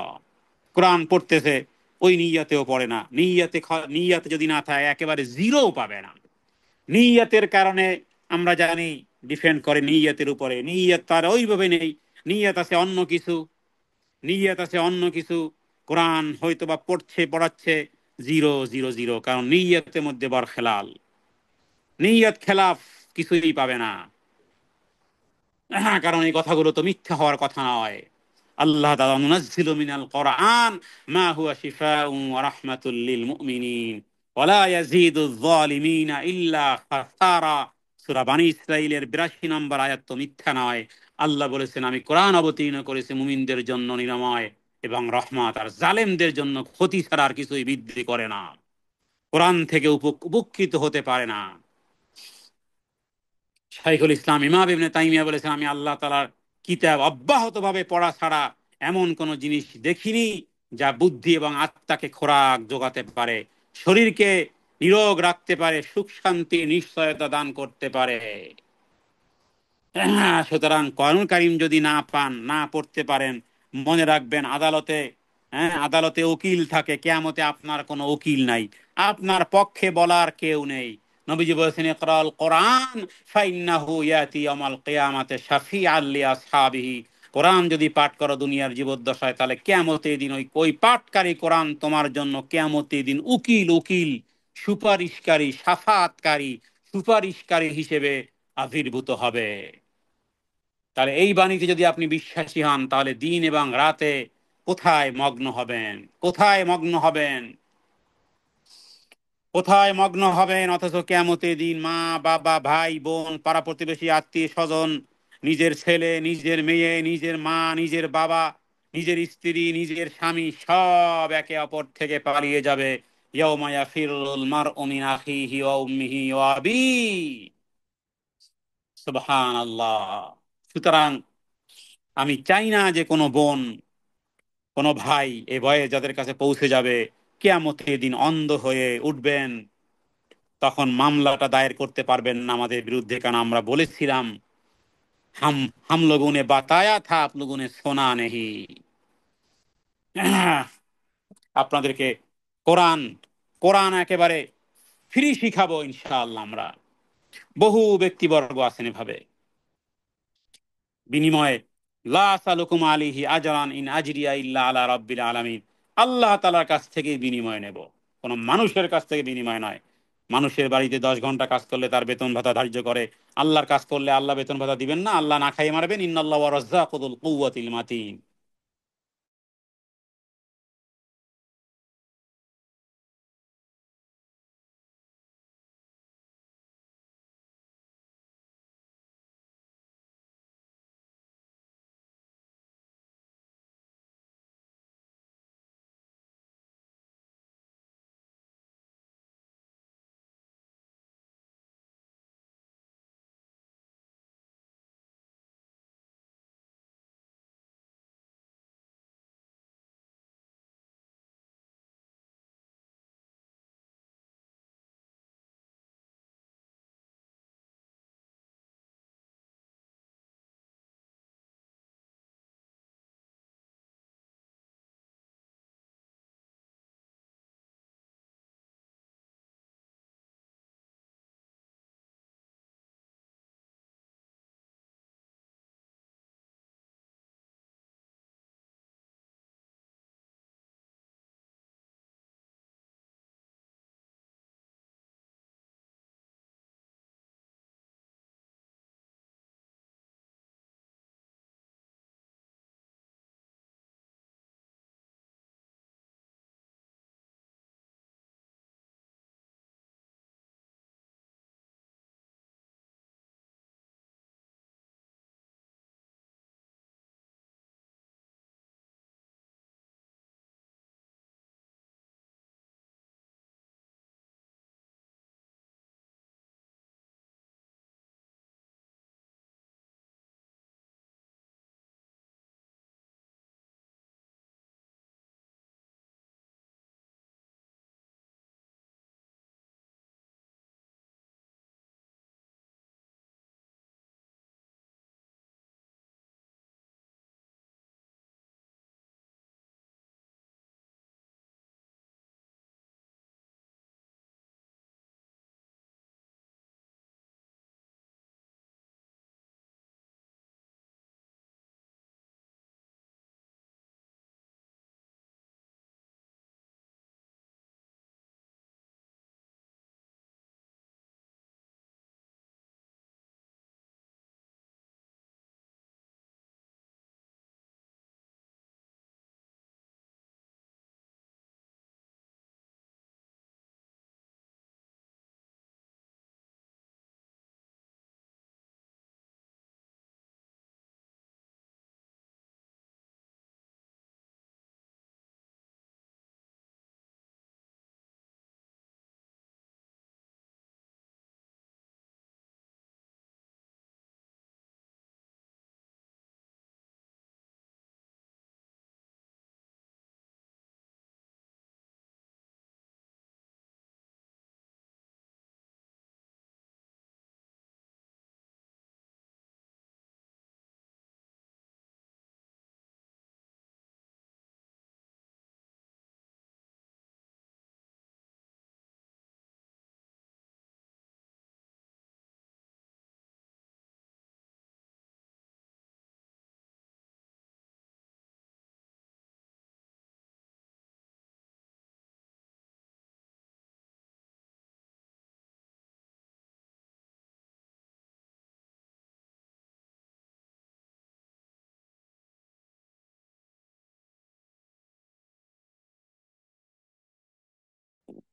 কোরআন পড়তেছে, ওই নিয়াতেও পড়ে না। নিয়াতে যদি না থাকে একেবারে জিরো পাবে না। নিয়াতের কারণে আমরা জানি ডিপেন্ড করে নিয়াতের উপরে। নিয়াত তার ওইভাবে নেই, নিয়াত আছে অন্য কিছু, নিয়াত আছে অন্য কিছু। কোরআন হয়তো বা পড়াচ্ছে, জিরো জিরো জিরো, কারণ নিয়াতের মধ্যে বর খেলাল, নিয়াত খেলাফ, কিছুই পাবে না। হ্যাঁ, কারণ এই কথাগুলো তো মিথ্যা হওয়ার কথা নয়। আল্লাহ তাআলা নুনাজ্জিলু মিনাল কোরআন মা হুয়া শিফাউন ওয়া রাহমাতুল লিল মুমিনিন ওয়া লা ইয়াজিদুয যালিমিনা ইল্লা খাসারা। সূরা বনী ইসরাঈলের ৮২ নম্বর আয়াত তো মিথ্যা নয়। আল্লাহ বলেছেন, আমি কোরআন অবতীর্ণ করেছি মুমিনদের জন্য নিরাময় এবং রহমত, আর জালেমদের জন্য ক্ষতি ছাড়া আর কিছুই বৃদ্ধি করে না। কোরআন থেকে উপকৃত হতে পারে না। শাইখুল ইসলাম ইমাম ইবনে তাইমিয়া বলেছেন, আমি আল্লাহ তাআলার কিতাব অব্যাহতভাবে পড়া ছাড়া এমন কোন জিনিস দেখিনি যা বুদ্ধি এবং আত্মাকে খোরাক যোগাতে পারে, শরীরকে নিরোগ রাখতে পারে, সুখ শান্তি নিশ্চয়তা দান করতে পারে। সুতরাং কোরআনুল কারীম যদি না পান, না পড়তে পারেন, মনে রাখবেন আদালতে, আদালতে উকিল থাকে, কিয়ামতে আপনার কোনো উকিল নাই, আপনার পক্ষে বলার কেউ নেই। নবীজি বলেছেন, ইকরাল কোরআন ফাইন্নাহু ইয়াতি ইয়াউমাল কিয়ামাতি শাফিআল লিআসহাবিহি। কোরআন যদি পাঠ করো দুনিয়ার জীবদ্দশায়, তাহলে কিয়ামতের দিন ওই ওই পাঠকারী কোরআন তোমার জন্য কিয়ামতের দিন উকিল সুপারিশকারী, সাফাতকারী, সুপারিশকারী হিসেবে আবির্ভূত হবে। তাহলে এই বাণীতে যদি আপনি বিশ্বাসী হন, তাহলে দিন এবং রাতে কোথায় মগ্ন হবেন, কোথায় মগ্ন হবেন, কোথায় মগ্ন হবেন? অথচ কিয়ামতের দিন মা বাবা, ভাই বোন, পাড়া প্রতিবেশী, আত্মীয় স্বজন, নিজের ছেলে, নিজের মেয়ে, নিজের মা, নিজের বাবা, নিজের স্ত্রী, নিজের স্বামী, সব একে অপর থেকে পালিয়ে যাবে। ইয়াউমা ইয়াফিরুল মারউ মিন আখিহি ওয়া উম্মিহি ওয়া আবিহি। সুবহানাল্লাহ। সুতরাং আমি চাই না যে কোনো বোন, কোনো ভাই এ ভয়ে যাদের কাছে পৌঁছে যাবে, কিয়ামতের দিন অন্ধ হয়ে উঠবেন, তখন মামলাটা দায়ের করতে পারবেন না আমাদের বিরুদ্ধে। কারণ আমরা বলেছিলাম, হাম হাম লোগোं ने बताया था आप लोगों ने सुना नहीं। আপনাদেরকে কোরআন কোরআন একেবারে ফ্রি শিখাবো ইনশাআল্লাহ। আমরা বহু ব্যক্তিবর্গ আছেন এভাবে, বিনিময়ে লা আসালুকুম আলাইহি আজরান ইন আজরিয়া ইল্লা আলা রাব্বিল আলামিন। আল্লাহ তাআলার কাছ থেকে বিনিময় নেব, কোন মানুষের কাছ থেকে বিনিময় নয়। মানুষের বাড়িতে 10 ঘন্টা কাজ করলে তার বেতন ভাতা ধার্য করে, আল্লাহর কাজ করলে আল্লাহ বেতন ভাতা দিবেন না, আল্লাহ না খাইয়ে মারবেন। ইন্নাল্লাহু ওয়া রাজ্জাকুল কুওয়াতিল মাতিন।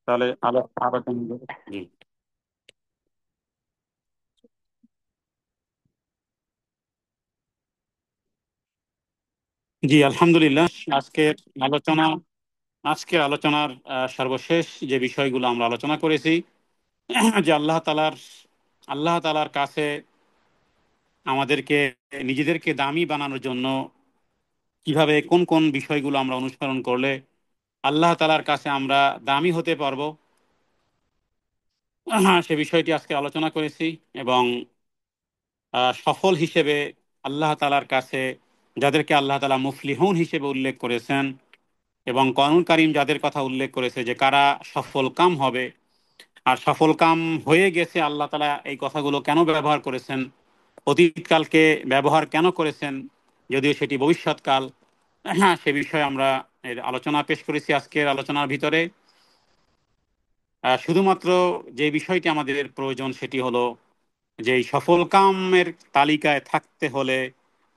তাহলে আলোচনা। জি। জি, আলহামদুলিল্লাহ। আজকের আলোচনা আজকের আলোচনার সর্বশেষ যে বিষয়গুলো আমরা আলোচনা করেছি, যে আল্লাহ তালার কাছে আমাদেরকে নিজেদেরকে দামি বানানোর জন্য কিভাবে কোন কোন বিষয়গুলো আমরা অনুসরণ করলে আল্লাহ তালার কাছে আমরা দামি হতে পারবো, সে বিষয়টি আজকে আলোচনা করেছি। এবং সফল হিসেবে আল্লাহ তালার কাছে যাদেরকে আল্লাহ তালা মুফলিহুন হিসেবে উল্লেখ করেছেন, এবং কোরআনুল কারীম যাদের কথা উল্লেখ করেছে যে কারা সফল কাম হবে আর সফল কাম হয়ে গেছে, আল্লাহ তালা এই কথাগুলো কেন ব্যবহার করেছেন, অতীতকালকে ব্যবহার কেন করেছেন, যদিও সেটি ভবিষ্যৎকাল। সে বিষয়ে আমরা এর আলোচনা পেশ করেছি আজকের আলোচনার ভিতরে। শুধুমাত্র যে বিষয়টি আমাদের প্রয়োজন সেটি হলো যে এই সফল কামের তালিকায় থাকতে হলে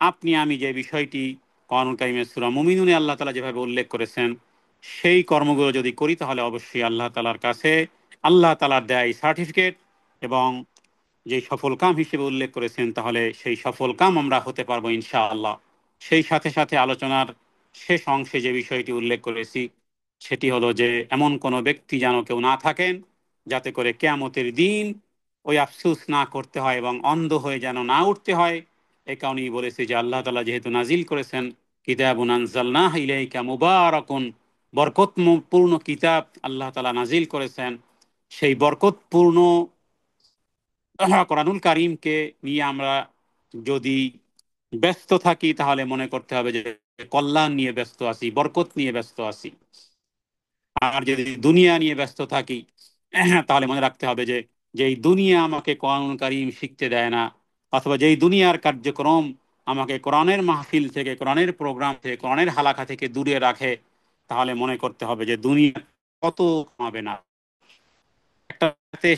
আপনি আমি যে বিষয়টি কোরআনুল কারীমের সূরা মুমিনুনে আল্লাহ তাআলা যেভাবে উল্লেখ করেছেন সেই কর্মগুলো যদি করি, তাহলে অবশ্যই আল্লাহ তাআলার কাছে আল্লাহ তাআলার দেয় সার্টিফিকেট এবং যে সফল কাম হিসেবে উল্লেখ করেছেন, তাহলে সেই সফল কাম আমরা হতে পারবো ইনশাআল্লাহ। সেই সাথে সাথে আলোচনার শেষ অংশে যে বিষয়টি উল্লেখ করেছি সেটি হলো যে এমন কোনো ব্যক্তি যেন কেউ না থাকেন যাতে করে কিয়ামতের দিন ওই আফসোস না করতে হয় এবং অন্ধ হয়ে যেন না উঠতে হয়। এই কারণেই বলেছি যে আল্লাহ তাআলা যেহেতু নাজিল করেছেন কিতাবুন আনজালনাহু ইলাইকা মুবারাকুন, বরকতপূর্ণ কিতাব আল্লাহ তাআলা নাজিল করেছেন, সেই বরকতপূর্ণ কোরআনুল কারীমকে নিয়ে আমরা যদি ব্যস্ত থাকি, তাহলে মনে করতে হবে যে কল্যাণ নিয়ে ব্যস্ত আছি, বরকত নিয়ে ব্যস্ত আছি। আর যদি দুনিয়া নিয়ে ব্যস্ত থাকি, তাহলে মনে রাখতে হবে যে যেই দুনিয়া আমাকে কোরআনুল কারীম শিখতে দেয় না, অথবা যেই দুনিয়ার কার্যক্রম আমাকে কোরআনের মাহফিল থেকে, কোরআনের প্রোগ্রাম থেকে, কোরআনের হালাকা থেকে দূরে রাখে, তাহলে মনে করতে হবে যে দুনিয়া কত কমাবে না, একটাতে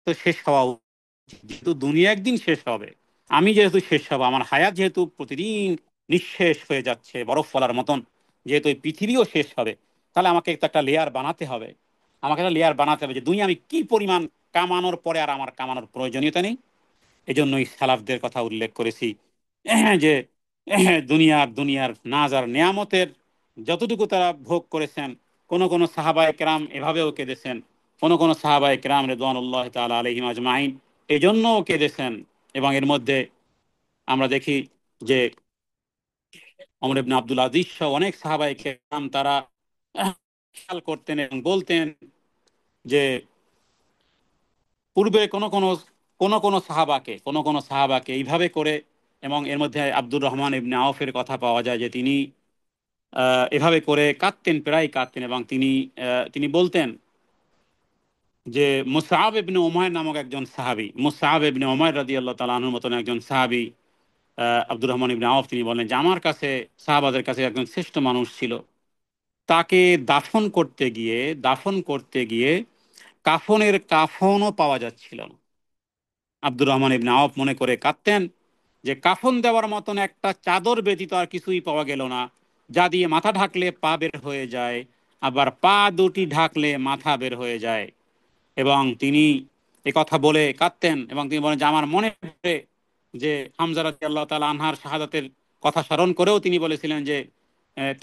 তো শেষ হওয়া উচিত। যেহেতু দুনিয়া একদিন শেষ হবে, আমি যেহেতু শেষ হব, আমার হায়াত যেহেতু প্রতিদিন নিঃশেষ হয়ে যাচ্ছে বরফ ফলার মতন, যেহেতু এই পৃথিবীও শেষ হবে, তাহলে আমাকে তো একটা লেয়ার বানাতে হবে। আমাকে একটা লেয়ার বানাতে হবে যে দুনিয়া আমি কি পরিমাণ কামানোর পরে আর আমার কামানোর প্রয়োজনীয়তা নেই। এজন্যই সালাফদের কথা উল্লেখ করেছি, যে দুনিয়ার নাজ আর নেয়ামতের যতটুকু তারা ভোগ করেছেন, কোন কোন সাহাবায়ে কেরাম এভাবেও কেঁদেছেন, কোন কোন সাহাবায়ে কেরাম রিদওয়ানুল্লাহ তাআলা আলাইহিম আজমাইন এই জন্যও কেঁদেছেন। এবং এর মধ্যে আমরা দেখি যে ওমর ইবনে আব্দুল আজিজ সহ অনেক সাহাবায়ে কেরাম তারা খেয়াল করতেন এবং বলতেন যে পূর্বে কোন কোন সাহাবাকে এইভাবে করে। এবং এর মধ্যে আব্দুর রহমান ইবনে আওফের কথা পাওয়া যায় যে তিনি এভাবে করে কাঁদতেন, প্রায় কাঁদতেন, এবং তিনি বলতেন যে মুসআব ইবনে উমাইর নামক একজন সাহাবী, মুসআব ইবনে উমাইর রাদিয়াল্লাহু তাআলা আনহুর মতন একজন সাহাবী, আব্দুর রহমান ইবনে আওফ, তিনি বলেন যে আমার কাছে সাহাবাদের কাছে একজন শ্রেষ্ঠ মানুষ ছিল, তাকে দাফন করতে গিয়ে কাফনের কাফনও পাওয়া যাচ্ছিল না। আব্দুর রহমান ইবনে আওফ মনে করে কাঁদতেন যে কাফন দেওয়ার মতন একটা চাদর ব্যতীত আর কিছুই পাওয়া গেল না, যা দিয়ে মাথা ঢাকলে পা বের হয়ে যায়, আবার পা দুটি ঢাকলে মাথা বের হয়ে যায়। এবং তিনি এ কথা বলে কাঁদতেন এবং তিনি বলেন যে আমার মনে পড়ে যে হামজা রাদিয়াল্লাহু তাআলা আনহার শাহাদাতের কথা স্মরণ করেও তিনি বলেছিলেন যে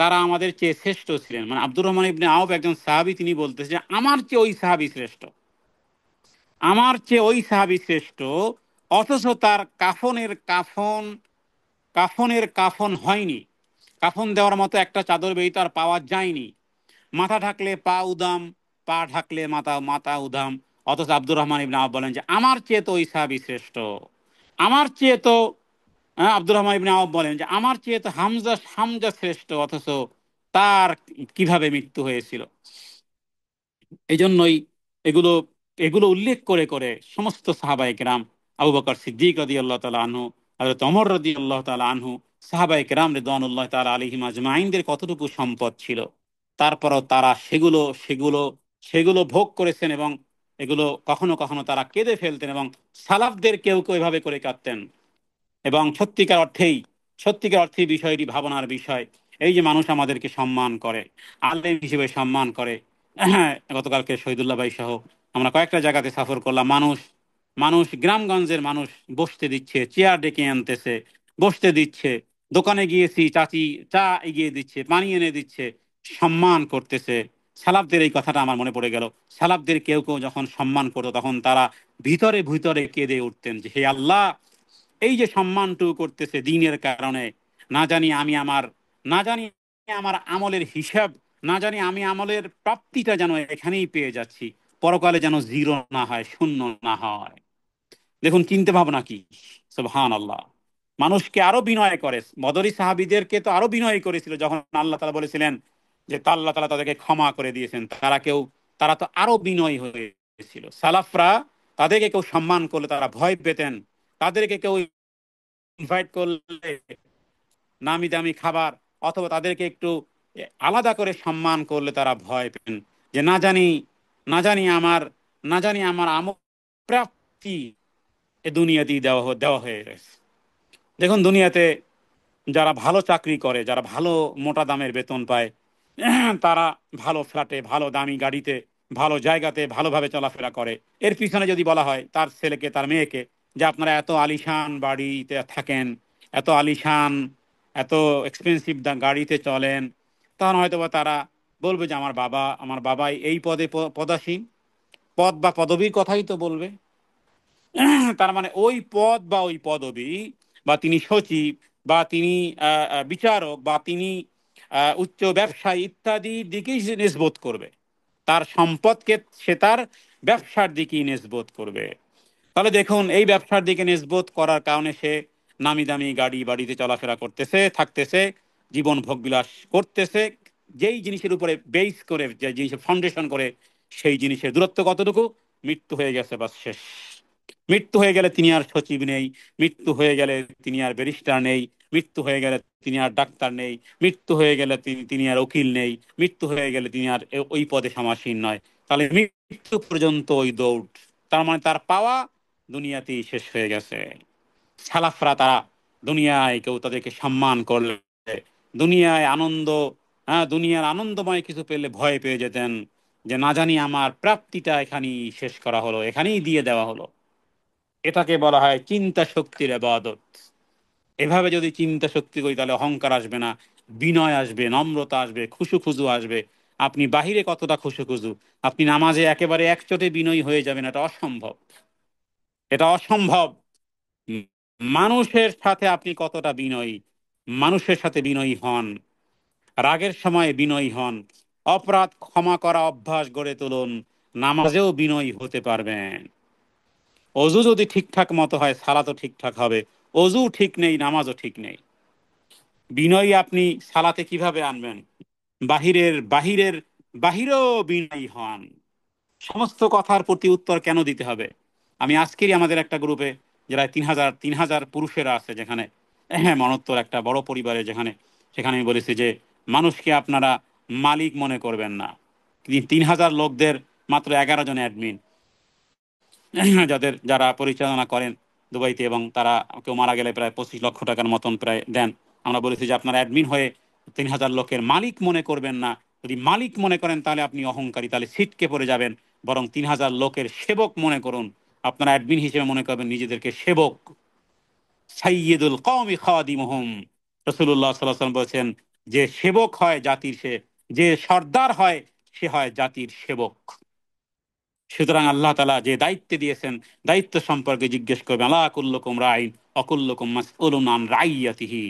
তারা আমাদের চেয়ে শ্রেষ্ঠ ছিলেন। মানে আব্দুর রহমান ইবনে আওফ একজন সাহাবী, তিনি বলতেছে যে আমার চেয়ে ওই সাহাবী শ্রেষ্ঠ, আমার চেয়ে ওই সাহাবী শ্রেষ্ঠ, অথচ তার কাফনের কাফন হয়নি, কাফন দেওয়ার মতো একটা চাদর ব্যতীত আর পাওয়া যায়নি, মাথা ঢাকলে পা উদাম, পা ঢাকলে মাথা মাথা উদাম। অথচ আব্দুর রহমান ইবনে আওফ বলেন যে আমার চেয়ে তো ওই সাহাবী শ্রেষ্ঠ, আমার চেয়ে তো আব্দুর রহমান ইবনে আওফ বলেন যে আমার চেয়ে তো হামজা হামজা শ্রেষ্ঠ, অথচ তার কিভাবে মৃত্যু হয়েছিল। এই জন্যই এগুলো এগুলো উল্লেখ করে করে সমস্ত সাহাবায়ে কেরাম, আবু বকর সিদ্দিক রাদিয়াল্লাহু তাআলা আনহু, হযরত ওমর রাদিয়াল্লাহু তাআলা আনহু, সাহাবায়ে কেরাম রিদওয়ানুল্লাহ তাআলা আলাইহিম আজমাইনদের কতটুকু সম্পদ ছিল, তারপরও তারা সেগুলো সেগুলো ভোগ করেছেন এবং এগুলো কখনো কখনো তারা কেঁদে ফেলতেন, এবং সালাফদের কেউ কেউ এভাবে করে কাঁদতেন। এবং সত্যিকার অর্থেই বিষয়টি ভাবনার বিষয়। এই যে মানুষ আমাদেরকে সম্মান করে, আলেম হিসেবে সম্মান করে, হ্যাঁ, গতকালকে শহীদুল্লাহ ভাই সহ আমরা কয়েকটা জায়গাতে সফর করলাম। মানুষ মানুষ গ্রামগঞ্জের মানুষ বসতে দিচ্ছে, চেয়ার ডেকে আনতেছে, বসতে দিচ্ছে। দোকানে গিয়েছি, চাচি চা এগিয়ে দিচ্ছে, পানি এনে দিচ্ছে, সম্মান করতেছে। সালাফদের এই কথাটা আমার মনে পড়ে গেল। সালাফদের কেউ কেউ যখন সম্মান করতো তখন তারা ভিতরে ভিতরে কেঁদে উঠতেন যে হে আল্লাহ, এই যে সম্মানটুকু করতেছে দিনের কারণে, না জানি আমি আমার না জানি আমার আমলের হিসাব, না জানি আমি আমলের প্রাপ্তিটা যেন এখানেই পেয়ে যাচ্ছি, পরকালে যেন জিরো না হয়, শূন্য না হয়। দেখুন চিন্তা ভাবনা কি! সুবহান আল্লাহ। মানুষকে আরো বিনয় করে, বদরি সাহাবীদেরকে তো আরো বিনয় করেছিল যখন আল্লাহ তাআলা বলেছিলেন যে আল্লাহ তাআলা তাদেরকে ক্ষমা করে দিয়েছেন। তারা তো আরো বিনয়ী হয়েছিল। সালাফরা তাদেরকে কেউ সম্মান করলে তারা ভয় পেতেন। তাদেরকে কেউ ইনভাইট করলে নামি দামি খাবার অথবা তাদেরকে একটু আলাদা করে সম্মান করলে তারা ভয় পেন যে না জানি আমার আমল প্রাপ্তি এ দুনিয়াতেই দেওয়া হয়ে গেছে। দেখুন দুনিয়াতে যারা ভালো চাকরি করে, যারা ভালো মোটা দামের বেতন পায়, তারা ভালো ফ্ল্যাটে, ভালো দামি গাড়িতে, ভালো জায়গাতে ভালোভাবে চলাফেরা করে। এর পিছনে যদি বলা হয় তার ছেলেকে, তার মেয়েকে, যে আপনারা এত আলিশান বাড়িতে থাকেন, এত আলিশান, এত এক্সপেন্সিভ গাড়িতে চলেন, তখন হয়তো বা তারা বলবে যে আমার বাবাই এই পদে পদাসীন, পদ বা পদবীর কথাই তো বলবে। তার মানে ওই পদ বা ওই পদবি, বা তিনি সচিব, বা তিনি বিচারক, বা তিনি উচ্চ ব্যবসায়ী ইত্যাদির দিকেই সে নিসবত করবে। তার সম্পদকে সে তার ব্যবসার দিকেই নিসবত করবে। তাহলে দেখুন এই ব্যবসার দিকে নিসবত করার কারণে সে নামি দামি গাড়ি বাড়িতে চলাফেরা করতেছে, থাকতেছে, জীবন ভোগবিলাস করতেছে। যেই জিনিসের উপরে বেস করে, যে জিনিসের ফাউন্ডেশন করে, সেই জিনিসের দূরত্ব কতটুকু? মৃত্যু হয়ে গেছে, বাস শেষ। মৃত্যু হয়ে গেলে তিনি আর সচিব নেই, মৃত্যু হয়ে গেলে তিনি আর ব্যারিস্টার নেই, মৃত্যু হয়ে গেলে তিনি আর ডাক্তার নেই, মৃত্যু হয়ে গেলে তিনি আর উকিল নেই, মৃত্যু হয়ে গেলে তিনি আর ওই পদে সমাসীন নয়। তাহলে মৃত্যু পর্যন্ত ওই দৌড়। তার মানে তার পাওয়া দুনিয়াতেই শেষ হয়ে গেছে। সালাফরা তারা দুনিয়ায় কেউ তাদেরকে সম্মান করলে, দুনিয়ায় আনন্দ, হ্যাঁ, দুনিয়ার আনন্দময় কিছু পেলে ভয় পেয়ে যেতেন যে না জানি আমার প্রাপ্তিটা এখানেই শেষ করা হলো, এখানেই দিয়ে দেওয়া হলো। এটাকে বলা হয় চিন্তা শক্তির ইবাদত। এভাবে যদি চিন্তা শক্তি করি তাহলে অহংকার আসবে না, বিনয় আসবে, নম্রতা আসবে, খুশু আসবে। আপনি বাহিরে কতটা খুশু, আপনি নামাজে একেবারে একচোটে বিনয়ী হয়ে যাবেন, এটা অসম্ভব। এটা অসম্ভব। উম, মানুষের সাথে আপনি কতটা বিনয়ী, মানুষের সাথে বিনয়ী হন, রাগের সময় বিনয়ী হন, অপরাধ ক্ষমা করা অভ্যাস গড়ে তুলুন, নামাজেও বিনয়ী হতে পারবেন। অজু যদি ঠিকঠাক মতো হয় সালাতও ঠিকঠাক হবে। অজু ঠিক নেই, নামাজও ঠিক নেই। বিনয়ী আপনি সালাতে কিভাবে আনবেন? বাহিরের বাহিরের বাহিরেও বিনয়ী হন। সমস্ত কথার প্রতি উত্তর কেন দিতে হবে? আমি আজকেরই আমাদের একটা গ্রুপে, যারা 3,000 পুরুষেরা আছে, যেখানে, হ্যাঁ, মনত্বর একটা বড় পরিবারে, সেখানে আমি বলেছি যে মানুষকে আপনারা মালিক মনে করবেন না। 3,000 লোকদের মাত্র 11 জন অ্যাডমিন, যারা পরিচালনা করেন দুবাইতে, এবং তারা কেউ মারা গেলে প্রায় 25 লক্ষ টাকার মতন প্রায় দেন। আমরা বলেছি যে আপনারা অ্যাডমিন হয়ে 3,000 লোকের মালিক মনে করবেন না। যদি মালিক মনে করেন তাহলে আপনি অহংকারী, তাহলে ছিটকে পড়ে যাবেন। বরং 3,000 লোকের সেবক মনে করুন। আপনারা অ্যাডমিন হিসেবে মনে করবেন নিজেদেরকে সেবক। সাইয়্যিদুল কওমি খাদিমুহুম। রাসূলুল্লাহ সাল্লাল্লাহু আলাইহি ওয়াসাল্লাম বলেছেন, যে সেবক হয় জাতির, যে সর্দার হয় সে হয় জাতির সেবক। সুতরাং আল্লাহ তাআলা যে দায়িত্ব দিয়েছেন, দায়িত্ব সম্পর্কে জিজ্ঞেস করবে, আলা কুল্লুকুম রাইন অকুল্লুকুম মাসউলুন আন রাইয়াতিহি।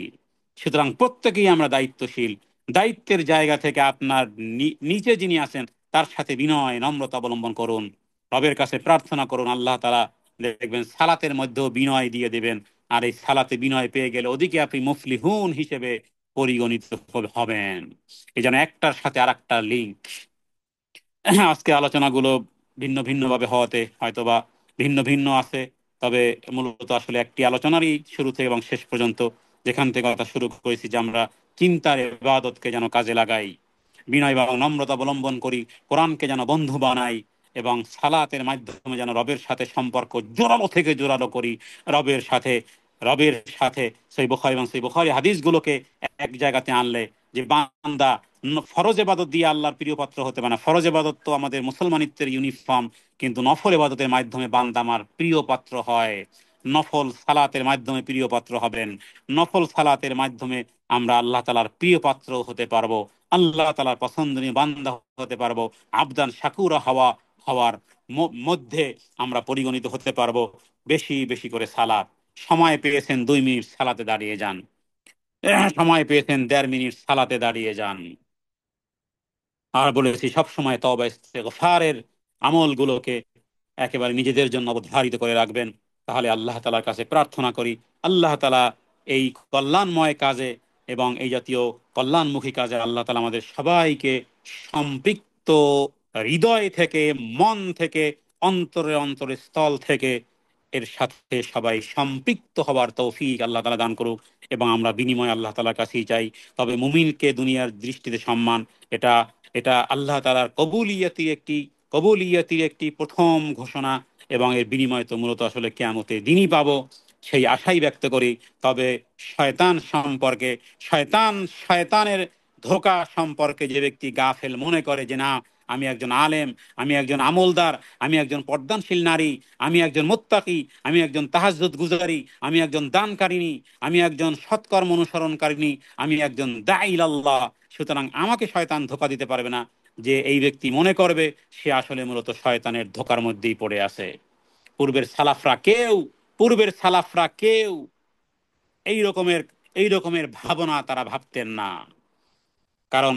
সুতরাং প্রত্যেকেই আমরা দায়িত্বশীল। দায়িত্বের জায়গা থেকে আপনার নিচে যিনি আছেন তার সাথে বিনয় নম্রতা অবলম্বন করুন। রবের কাছে প্রার্থনা করুন, আল্লাহ তাআলা দেখবেন সালাতের মধ্যেও বিনয় দিয়ে দেবেন। আর এই সালাতে বিনয় পেয়ে গেলে ওদিকে আপনি মুফলিহুন হিসেবে পরিগণিত হবেন। এই যেন একটার সাথে আরেকটা লিঙ্ক। আজকে আলোচনাগুলো ভিন্ন ভিন্ন ভাবে হওয়াতে হয়তোবা ভিন্ন ভিন্ন আছে, তবে মূলত আসলে একটি আলোচনারই শুরু থেকে এবং শেষ পর্যন্ত যেখান থেকে কথা শুরু করেছি, যে আমরা চিন্তার ইবাদতকে যেন কাজে লাগাই, বিনয় এবং নম্রতা অবলম্বন করি, কোরআনকে যেন বন্ধু বানাই, এবং সালাতের মাধ্যমে যেন রবের সাথে সম্পর্ক জোরালো থেকে জোরালো করি। রবের সাথে রবের সাথে সেই বুখারী এবং সেই বুখারী হাদিসগুলোকে এক জায়গাতে আনলে, যে বান্দা ফরজ এবাদত দিয়ে আল্লাহর প্রিয় পাত্র হতে পারে না। ফরজ এবাদত তো আমাদের মুসলমানিত্বের ইউনিফর্ম, কিন্তু নফল এবাদতের মাধ্যমে বান্দা আমার প্রিয় পাত্র হয়। নফল সালাতের মাধ্যমে প্রিয় পাত্র হবেন। নফল সালাতের মাধ্যমে আমরা আল্লাহ তালার প্রিয় পাত্র হতে পারবো, আল্লাহ তালার পছন্দনীয় বান্দা হতে পারবো, আবদান শাকুরা হওয়ার মধ্যে আমরা পরিগণিত হতে পারবো। বেশি বেশি করে সালাত, সময় পেয়েছেন 2 মিনিট সালাতে দাঁড়িয়ে যান, সময় পেয়েছেন 1.5 মিনিট সালাতে দাঁড়িয়ে যান। আর বলেছি সব সময় তওবা ইস্তেগফারের আমলগুলোকে একেবারে নিজেদের জন্য অবধারিত করে রাখবেন। তাহলে আল্লাহ তালার কাছে প্রার্থনা করি, আল্লাহ তালা এই কল্যাণময় কাজে এবং এই জাতীয় কল্যাণমুখী কাজে আল্লাহ তালা আমাদের সবাইকে সম্পৃক্ত, হৃদয় থেকে, মন থেকে, অন্তরে অন্তরে স্থল থেকে এর সাথে সবাই সম্পৃক্ত হবার তৌফিক আল্লাহ তালা দান করুক, এবং আমরা বিনিময় আল্লাহ তালার কাছেই চাই। তবে মুমিনকে দুনিয়ার দৃষ্টিতে সম্মান, এটা এটা আল্লাহ তাআলার কবুলিয়তির একটি প্রথম ঘোষণা, এবং এর বিনিময় তো মূলত আসলে কিয়ামতের দিনই পাবো, সেই আশাই ব্যক্ত করি। তবে শয়তান সম্পর্কে, শয়তান শয়তানের ধোঁকা সম্পর্কে যে ব্যক্তি গাফেল মনে করে যে না, আমি একজন আলেম, আমি একজন আমলদার, আমি একজন পর্দানশীল নারী, আমি একজন মুত্তাকি, আমি একজন তাহাজ্জুদ গুজারি, আমি একজন দানকারিনী, আমি একজন সৎকর্ম অনুসরণকারিনী, আমি একজন দাঈল আল্লাহ, সুতরাং আমাকে শয়তান ধোঁকা দিতে পারবে না, যে এই ব্যক্তি মনে করবে, সে আসলে মূলত শয়তানের ধোঁকার মধ্যেই পড়ে আছে। পূর্বের সালাফরা কেউ পূর্বের সালাফরা কেউ এই রকমের এই রকমের ভাবনা তারা ভাবতেন না। কারণ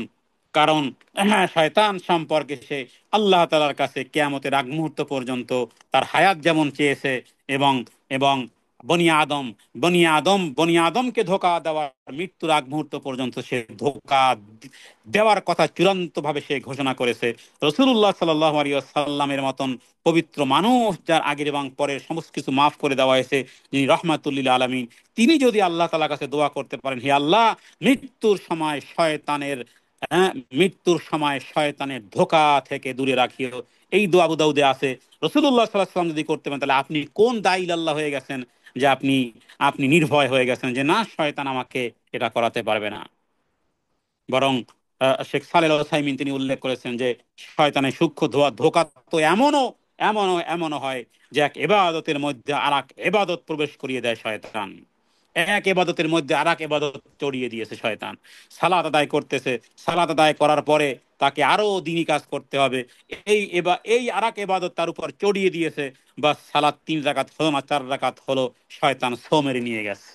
কারণ শয়তান সম্পর্কে সে আল্লাহ তাআলার কাছে কিয়ামতের আগ মুহূর্ত পর্যন্ত তার হায়াত যেমন চেয়েছে, এবং এবং বনি আদমকে ধোঁকা দেওয়ার মৃত্যুর আগ মুহূর্ত পর্যন্ত সে ধোঁকা দেওয়ার কথা চূড়ান্ত ভাবে সে ঘোষণা করেছে। রাসূলুল্লাহ সাল্লাল্লাহু আলাইহি ওয়াসাল্লামের মতন পবিত্র মানুষ, যার আগের এবং পরের সমস্ত কিছু মাফ করে দেওয়া হয়েছে, যিনি রহমাতুল লিল আলামিন, তিনি যদি আল্লাহ তাআলার কাছে দোয়া করতে পারেন, হে আল্লাহ, মৃত্যুর সময় শয়তানের মৃত্যুর সময় শয়তানের ধোঁকা থেকে দূরে রাখিও, এই দোয়া আবু দাউদে আছে। রাসূলুল্লাহ সাল্লাল্লাহু আলাইহি ওয়াসাল্লাম যদি করতে পারেন, তাহলে আপনি কোন দাঈল আল্লাহ হয়ে গেছেন, যে আপনি আপনি নির্ভয় হয়ে গেছেন যে না, শয়তান আমাকে এটা করাতে পারবে না। বরং শেখ সালেহ আল উসাইমিন তিনি উল্লেখ করেছেন যে শয়তানের সূক্ষ্ম ধোঁকা তো এমনও হয় যে এক এবাদতের মধ্যে আর এক এবাদত প্রবেশ করিয়ে দেয় শয়তান। এক এবাদতের মধ্যে আর এক এবাদত চড়িয়ে দিয়েছে শয়তান। সালাত আদায় করতেছে, সালাত আদায় করার পরে তাকে আরো দিনী কাজ করতে হবে, এই আর এক এবাদত তার উপর চড়িয়ে দিয়েছে। বা সালাত 3 রাকাত হলো না, 4 রাকাত হলো, শয়তান ছো মেরে নিয়ে গেছে।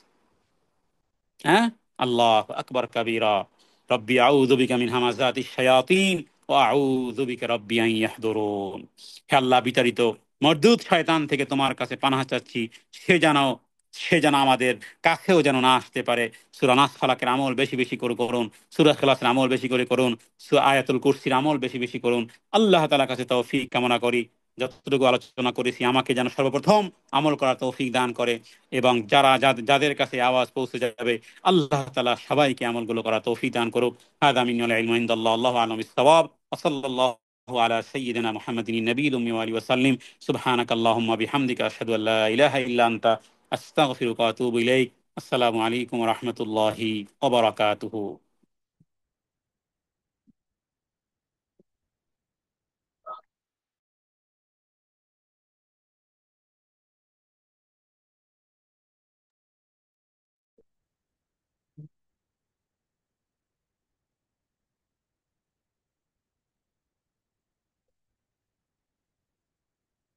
হ্যাঁ, আল্লাহ আকবার কাবীরা, রব্বি আউযু বিকা মিন হামাযাতিশ শায়াতিন ওয়া আউযু বিকা রব্বি আন ইয়াহদুরুন। হে আল্লাহ, বিতাড়িত মরদুদ শয়তান থেকে তোমার কাছে পানাহ চাচ্ছি, সে যেন সে যেন আমাদের কাছেও যেন না আসতে পারে। সূরা নাস ফালাকের আমল বেশি বেশি করে করুন, সূরা ইখলাসের আমল বেশি করে করুন, সূরা আয়াতুল কুরসির আমল বেশি বেশি করুন। আল্লাহ তাআলার কাছে তৌফিক কামনা করি। যতটুকু আলোচনা করেছি, আমাকে যেন সর্বপ্রথম আমল করার তৌফিক দান করে, এবং যাদের কাছে আওয়াজ পৌঁছে যাবে, আল্লাহ তাআলা সবাইকে আমলগুলো করা তৌফিক দান করুক। হাদা মিনাল ইলমু ইনদাল্লাহ, আল্লাহু আ'লামু বিস-সাওয়াব। ওয়া সাল্লাল্লাহু আলা সাইয়্যিদিনা মুহাম্মাদিন নবিয়্যিল উম্মি ওয়া আলিহি ওয়া সাল্লিম। সুবহানাকাল্লাহুম্মা বিহামদিকা আশহাদু আল্লা ইলাহা ইল্লা আনতা আস্তাগফিরুকা ওয়া আতুবু ইলাইক। আসসালামু আলাইকুম ওয়া রাহমাতুল্লাহি ওয়া বারাকাতুহু।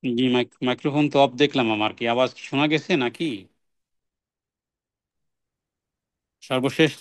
জি, মাইক্রোফোন তো অফ দেখলাম। আমার কি আওয়াজ শোনা গেছে নাকি? সর্বশেষ